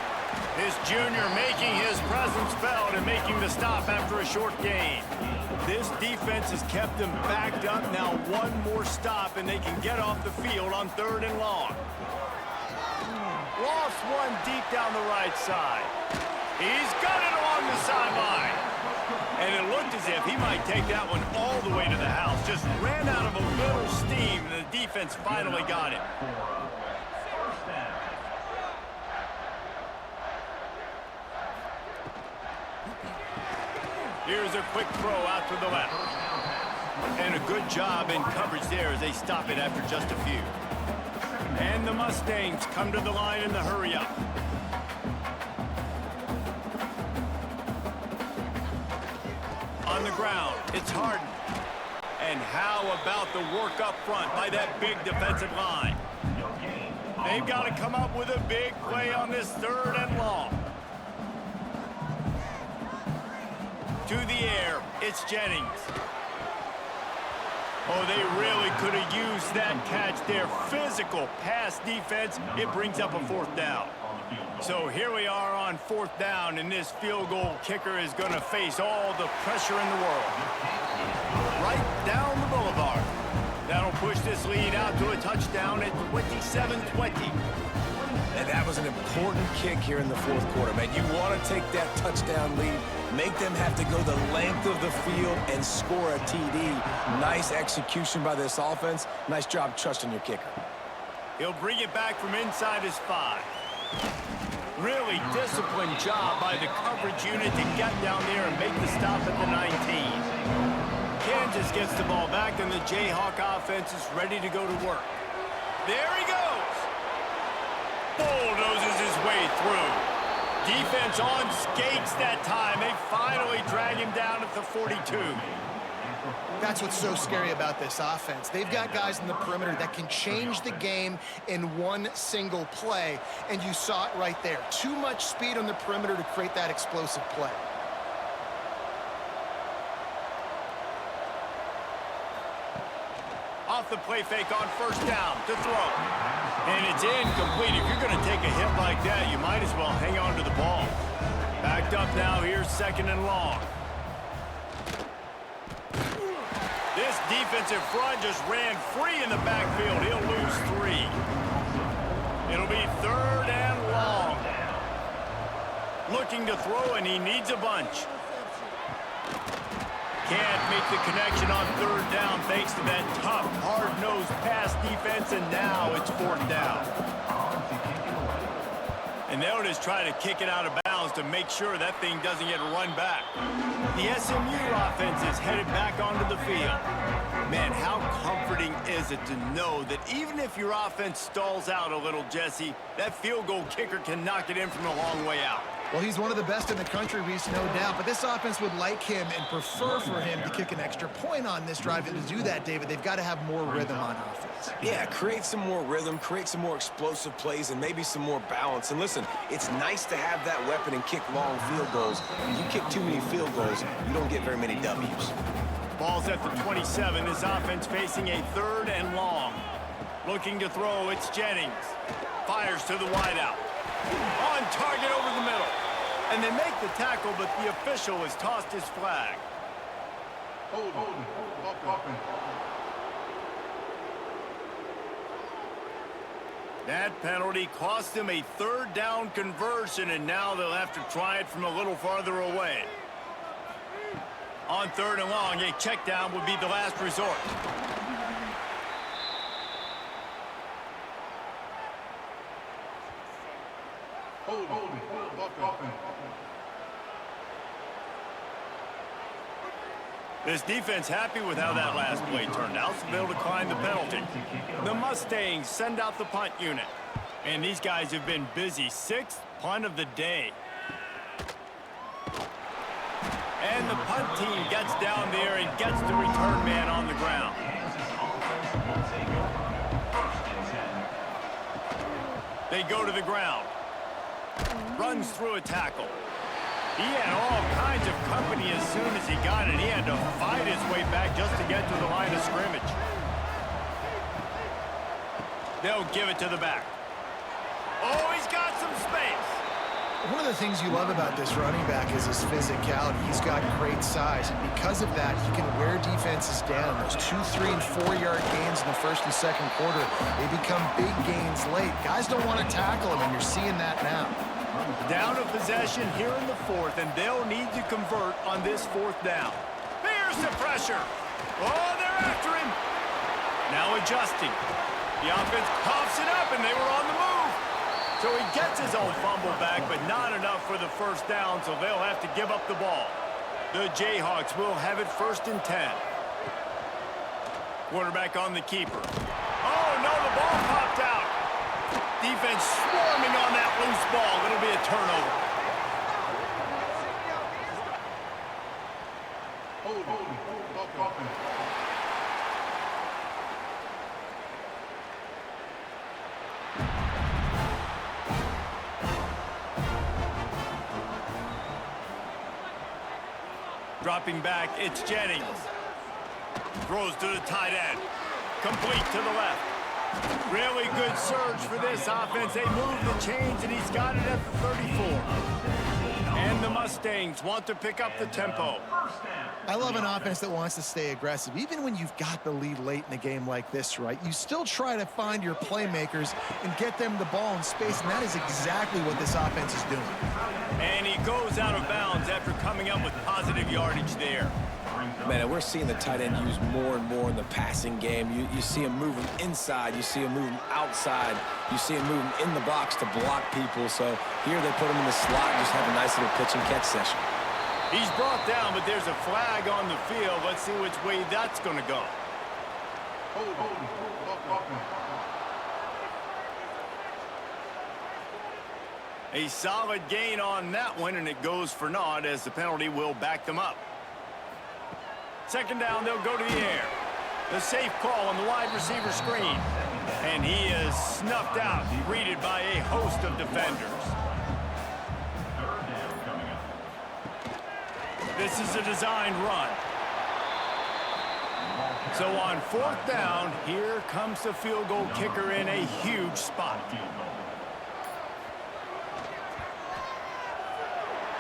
Speaker 1: This junior making his presence felt and making the stop after a short gain. This defense has kept them backed up. Now one more stop, and they can get off the field on third and long. one deep down the right side. He's got it along the sideline. And it looked as if he might take that one all the way to the house. Just ran out of a little steam, and the defense finally got it. Here's a quick throw out to the left. And a good job in coverage there as they stop it after just a few. And the Mustangs come to the line in the hurry-up. On the ground, it's Harden. And how about the work up front by that big defensive line? They've got to come up with a big play on this 3rd and long. To the air, it's Jennings. Oh, they really could have used that catch there. Physical pass defense. It brings up a 4th down. So here we are on 4th down, and this field goal kicker is going to face all the pressure in the world. Right down the boulevard. That'll push this lead out to a touchdown at 27-20.
Speaker 3: And that was an important kick here in the 4th quarter, man. You want to take that touchdown lead, make them have to go the length of the field and score a TD. Nice execution by this offense. Nice job trusting your kicker.
Speaker 1: He'll bring it back from inside his 5. Really disciplined job by the coverage unit to get down there and make the stop at the 19. Kansas gets the ball back, and the Jayhawk offense is ready to go to work. There he goes. Bulldozes his way through. Defense on skates that time. They finally drag him down at the 42.
Speaker 2: That's what's so scary about this offense. They've got guys in the perimeter that can change the game in one single play, and you saw it right there. Too much speed on the perimeter to create that explosive play.
Speaker 1: Off the play fake on 1st down to throw. And it's incomplete. If you're going to take a hit like that, you might as well hang on to the ball. Backed up now. Here's 2nd and long. This defensive front just ran free in the backfield. He'll lose 3. It'll be 3rd and long. Looking to throw, and he needs a bunch. Can't make the connection on 3rd down thanks to that tough, hard-nosed pass defense, and now it's 4th down. And they'll just try to kick it out of bounds to make sure that thing doesn't get run back. The SMU offense is headed back onto the field. Man, how comforting is it to know that even if your offense stalls out a little, Jesse, that field goal kicker can knock it in from a long way out.
Speaker 2: Well, he's one of the best in the country, Reese, no doubt. But this offense would like him and prefer for him to kick an extra point on this drive. And to do that, David, they've got to have more rhythm on offense.
Speaker 3: Yeah, create some more rhythm, create some more explosive plays, and maybe some more balance. And listen, it's nice to have that weapon and kick long field goals. If you kick too many field goals, you don't get very many W's.
Speaker 1: Ball's at the 27. This offense facing a 3rd and long. Looking to throw, it's Jennings. Fires to the wideout. On target over the middle. And they make the tackle, but the official has tossed his flag.
Speaker 5: Hold.
Speaker 1: That penalty cost them a 3rd down conversion, and now they'll have to try it from a little farther away. On 3rd and long, a check down would be the last resort.
Speaker 5: Hold.
Speaker 1: This defense happy with how that last play turned out, so they'll decline the penalty. The Mustangs send out the punt unit. And these guys have been busy. 6th punt of the day. And the punt team gets down there and gets the return man on the ground. They go to the ground. Runs through a tackle. He had all kinds of company as soon as he got it. He had to fight his way back just to get to the line of scrimmage. They'll give it to the back. Oh, he's got some space.
Speaker 2: One of the things you love about this running back is his physicality. He's got great size, and because of that, he can wear defenses down. Those 2, 3, and 4-yard gains in the first and second quarter, they become big gains late. Guys don't want to tackle him, and you're seeing that now.
Speaker 1: Down a possession here in the fourth, and they'll need to convert on this fourth down. Here's the pressure. Oh, they're after him. Now adjusting. The offense coughs it up, and they were on the move. So he gets his own fumble back, but not enough for the first down, so they'll have to give up the ball. The Jayhawks will have it 1st and 10. Quarterback on the keeper. Oh, no, the ball popped out. Defense swarming on that loose ball. It'll be a turnover. Dropping back, it's Jennings. Throws to the tight end. Complete to the left. Really good surge for this offense. They move the chains, and he's got it at the 34. And the Mustangs want to pick up the tempo.
Speaker 2: I love an offense that wants to stay aggressive. Even when you've got the lead late in a game like this, right, you still try to find your playmakers and get them the ball in space, and that is exactly what this offense is doing.
Speaker 1: And he goes out of bounds after coming up with positive yardage there.
Speaker 3: Man, we're seeing the tight end used more and more in the passing game. You see him moving inside. You see him moving outside. You see him moving in the box to block people. So here they put him in the slot and just have a nice little pitch and catch session.
Speaker 1: He's brought down, but there's a flag on the field. Let's see which way that's going to go. A solid gain on that one, and it goes for naught as the penalty will back them up. 2nd down, they'll go to the air. The safe call on the wide receiver screen. And he is snuffed out, greeted by a host of defenders. This is a designed run. So on 4th down, here comes the field goal kicker in a huge spot.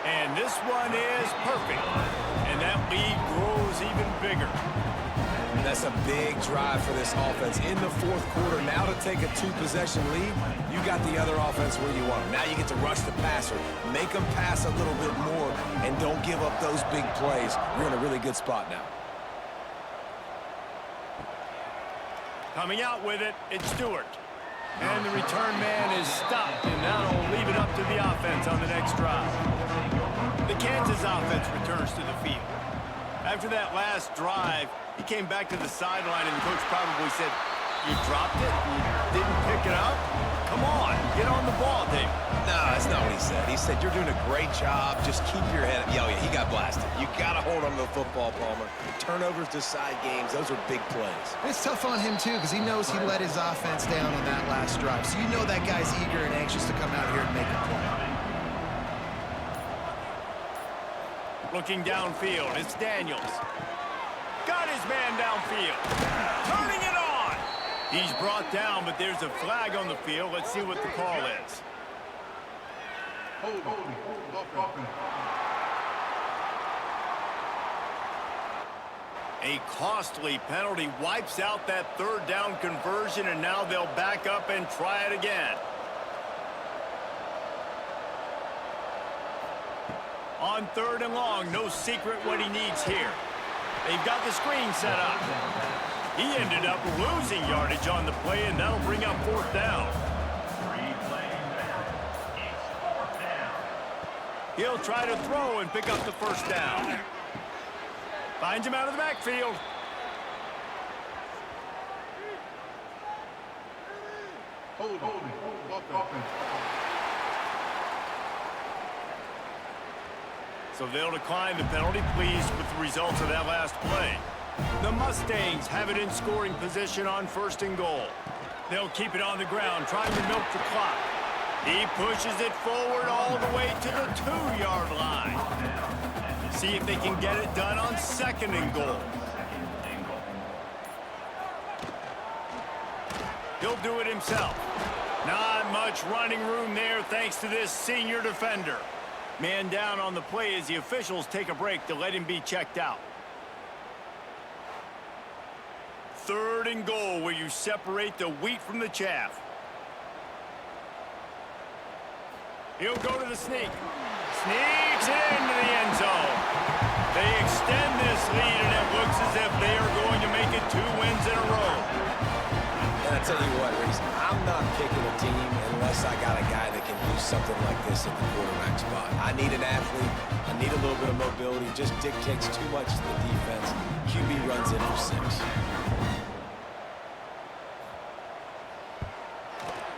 Speaker 1: And this one is perfect. And that lead grows even bigger.
Speaker 3: That's a big drive for this offense in the 4th quarter. Now to take a 2-possession lead, you got the other offense where you want them. Now you get to rush the passer, make them pass a little bit more, and don't give up those big plays. You're in a really good spot now.
Speaker 1: Coming out with it, it's Stewart. And the return man is stopped, and that'll leave it up to the offense on the next drive. The Kansas offense returns to the field. After that last drive, he came back to the sideline, and the coach probably said, "You dropped it? You didn't pick it up? Come on, get on the ball, Dave."
Speaker 3: No, that's not what he said. He said, "You're doing a great job. Just keep your head up." Yeah, he got blasted. You got to hold on to the football, Palmer. Turnovers decide games. Those are big plays.
Speaker 2: It's tough on him, too, because he knows he let his offense down on that last drive. So you know that guy's eager and anxious to come out here and make a play.
Speaker 1: Looking downfield, it's Daniels. Got his man downfield. Turning it on. He's brought down, but there's a flag on the field. Let's see what the call is. A costly penalty wipes out that 3rd down conversion, and now they'll back up and try it again. On 3rd and long, no secret what he needs here. They've got the screen set up. He ended up losing yardage on the play, and that'll bring up 4th down. He'll try to throw and pick up the 1st down. Finds him out of the backfield. So they'll decline the penalty, pleased with the results of that last play. The Mustangs have it in scoring position on 1st and goal. They'll keep it on the ground, trying to milk the clock. He pushes it forward all the way to the 2-yard line. See if they can get it done on 2nd and goal. He'll do it himself. Not much running room there thanks to this senior defender. Man down on the play as the officials take a break to let him be checked out. 3rd and goal where you separate the wheat from the chaff. He'll go to the sneak. Sneaks into the end zone. They extend this lead, and it looks as if they are going to make it 2 wins in a row.
Speaker 3: And I tell you what, Reese, I'm not picking a team unless I got a guy that can do something like this at the quarterback spot. I need an athlete. I need a little bit of mobility. Just dictates too much to the defense. QB runs in for 6.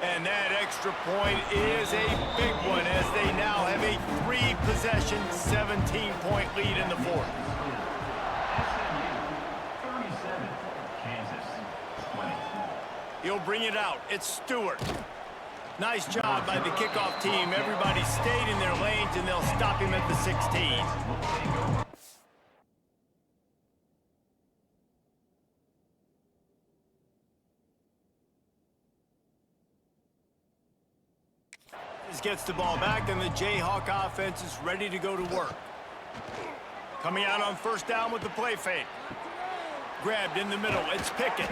Speaker 1: And that extra point is a big one as they now have a 3-possession, 17-point lead in the 4th.
Speaker 4: SMU 37, Kansas 20.
Speaker 1: He'll bring it out. It's Stewart. Nice job by the kickoff team. Everybody stayed in their lanes, and they'll stop him at the 16. Gets the ball back, and the Jayhawk offense is ready to go to work. Coming out on 1st down with the play fake. Grabbed in the middle. It's Pickett.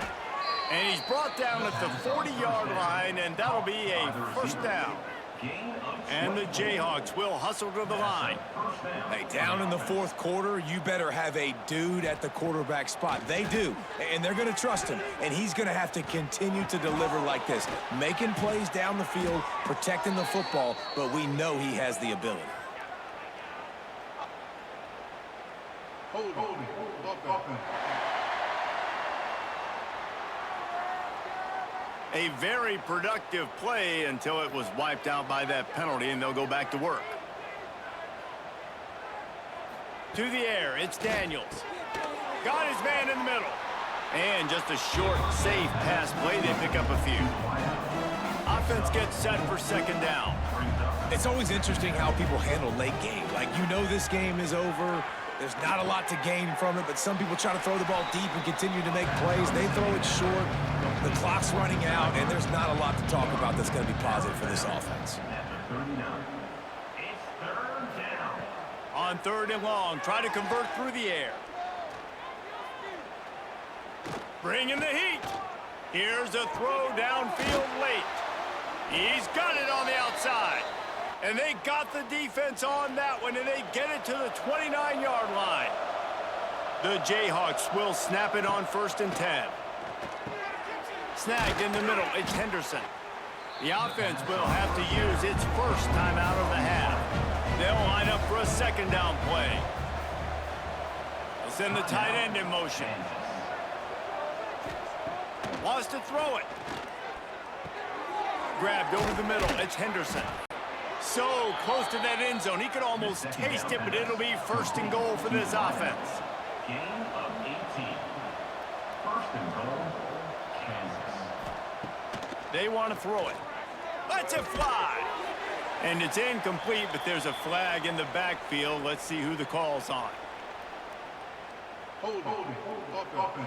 Speaker 1: And he's brought down at the 40-yard line, and that'll be a 1st down. And the Jayhawks will hustle to the line.
Speaker 3: Hey, down in the 4th quarter, you better have a dude at the quarterback spot. They do, and they're going to trust him, and he's going to have to continue to deliver like this, making plays down the field, protecting the football, but we know he has the ability.
Speaker 5: Hold. Offense.
Speaker 1: A very productive play until it was wiped out by that penalty, and they'll go back to work. To the air, it's Daniels. Got his man in the middle. And just a short, safe pass play. They pick up a few. Offense gets set for 2nd down.
Speaker 3: It's always interesting how people handle late game. Like, you know this game is over. There's not a lot to gain from it, but some people try to throw the ball deep and continue to make plays. They throw it short. The clock's running out, and there's not a lot to talk about that's going to be positive for this offense.
Speaker 4: It's 3rd down.
Speaker 1: On 3rd and long, try to convert through the air. Bring in the heat. Here's a throw downfield late. He's got it on the outside. And they got the defense on that one, and they get it to the 29-yard line. The Jayhawks will snap it on 1st and 10. Snagged in the middle, it's Henderson. The offense will have to use its 1st timeout of the half. They'll line up for a 2nd down play. They'll send the tight end in motion. Wants to throw it. Grabbed over the middle, it's Henderson. So close to that end zone, he could almost taste it, but it'll be 1st and goal for this offense.
Speaker 4: Gain of 18. 1st and goal, Kansas.
Speaker 1: They want to throw it. Let's it fly. And it's incomplete, but there's a flag in the backfield. Let's see who the call's on.
Speaker 5: Hold. Offense.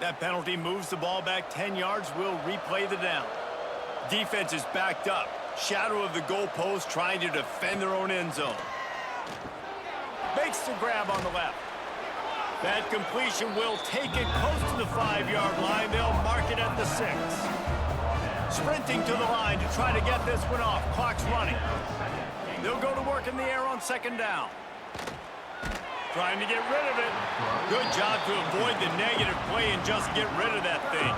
Speaker 1: That penalty moves the ball back 10 yards. We'll replay the down. Defense is backed up. Shadow of the goalpost trying to defend their own end zone. Makes the grab on the left. That completion will take it close to the 5-yard line. They'll mark it at the 6. Sprinting to the line to try to get this one off. Clock's running. They'll go to work in the air on 2nd down. Trying to get rid of it. Good job to avoid the negative play and just get rid of that thing.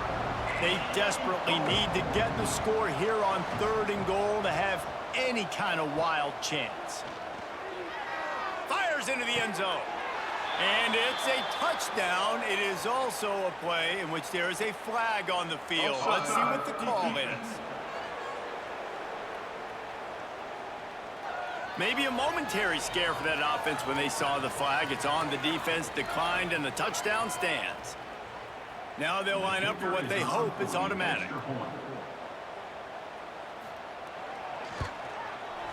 Speaker 1: They desperately need to get the score here on 3rd and goal to have any kind of wild chance. Fires into the end zone. And it's a touchdown. It is also a play in which there is a flag on the field. Let's see what the call is. Maybe a momentary scare for that offense when they saw the flag. It's on, the defense declined, and the touchdown stands. Now they'll line up for what they hope is automatic.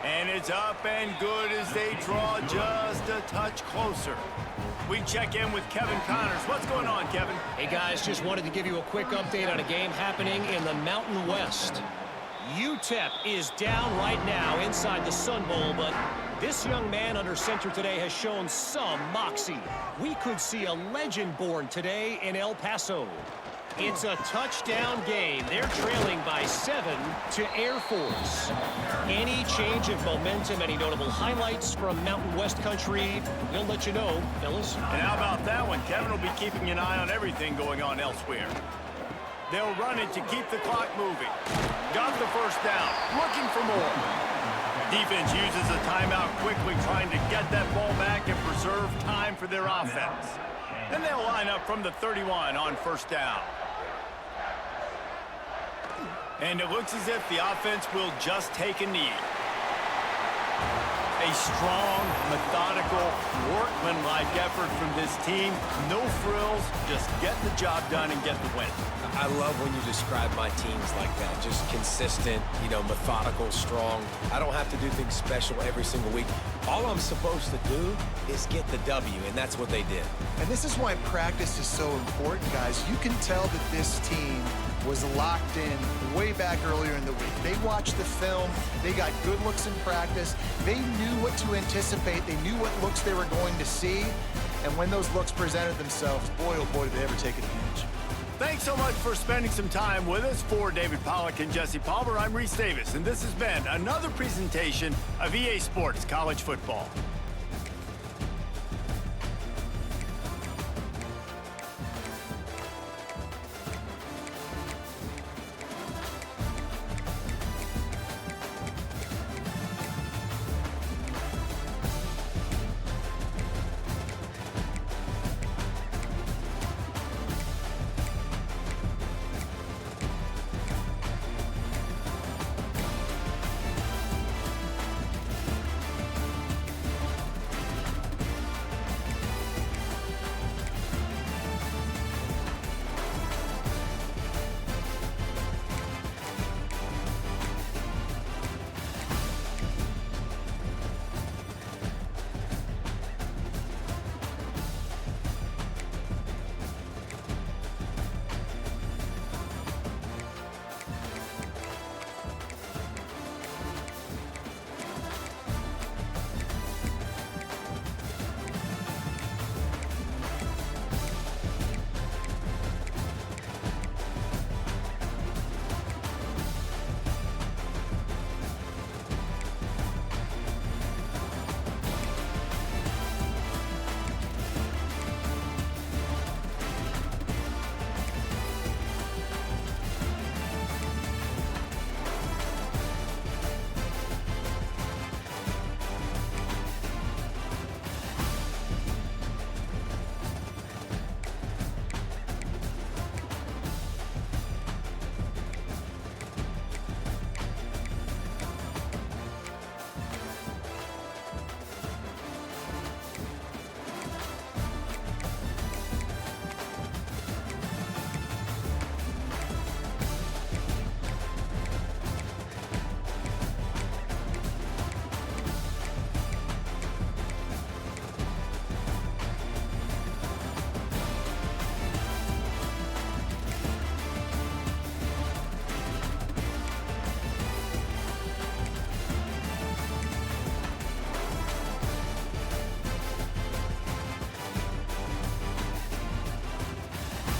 Speaker 1: And it's up and good as they draw just a touch closer. We check in with Kevin Connors. What's going on, Kevin?
Speaker 6: Hey, guys, just wanted to give you a quick update on a game happening in the Mountain West. UTEP is down right now inside the Sun Bowl, but this young man under center today has shown some moxie. We could see a legend born today in El Paso. It's a touchdown game. They're trailing by 7 to Air Force. Any change of momentum, any notable highlights from Mountain West country, we'll let you know, fellas.
Speaker 1: And how about that one? Kevin will be keeping an eye on everything going on elsewhere. They'll run it to keep the clock moving. Got the first down. Looking for more. Defense uses a timeout quickly, trying to get that ball back and preserve time for their offense. And they'll line up from the 31 on first down. And it looks as if the offense will just take a knee. A strong, methodical, workmanlike effort from this team. No frills, just get the job done and get the win.
Speaker 3: I love when you describe my teams like that. Just consistent, methodical, strong. I don't have to do things special every single week. All I'm supposed to do is get the W, and that's what they did.
Speaker 2: And this is why practice is so important, guys. You can tell that this team was locked in way back earlier in the week. They watched the film. They got good looks in practice. They knew what to anticipate. They knew what looks they were going to see. And when those looks presented themselves, boy, oh boy, did they ever take advantage.
Speaker 1: Thanks so much for spending some time with us. For David Pollack and Jesse Palmer, I'm Reese Davis, and this has been another presentation of EA Sports College Football.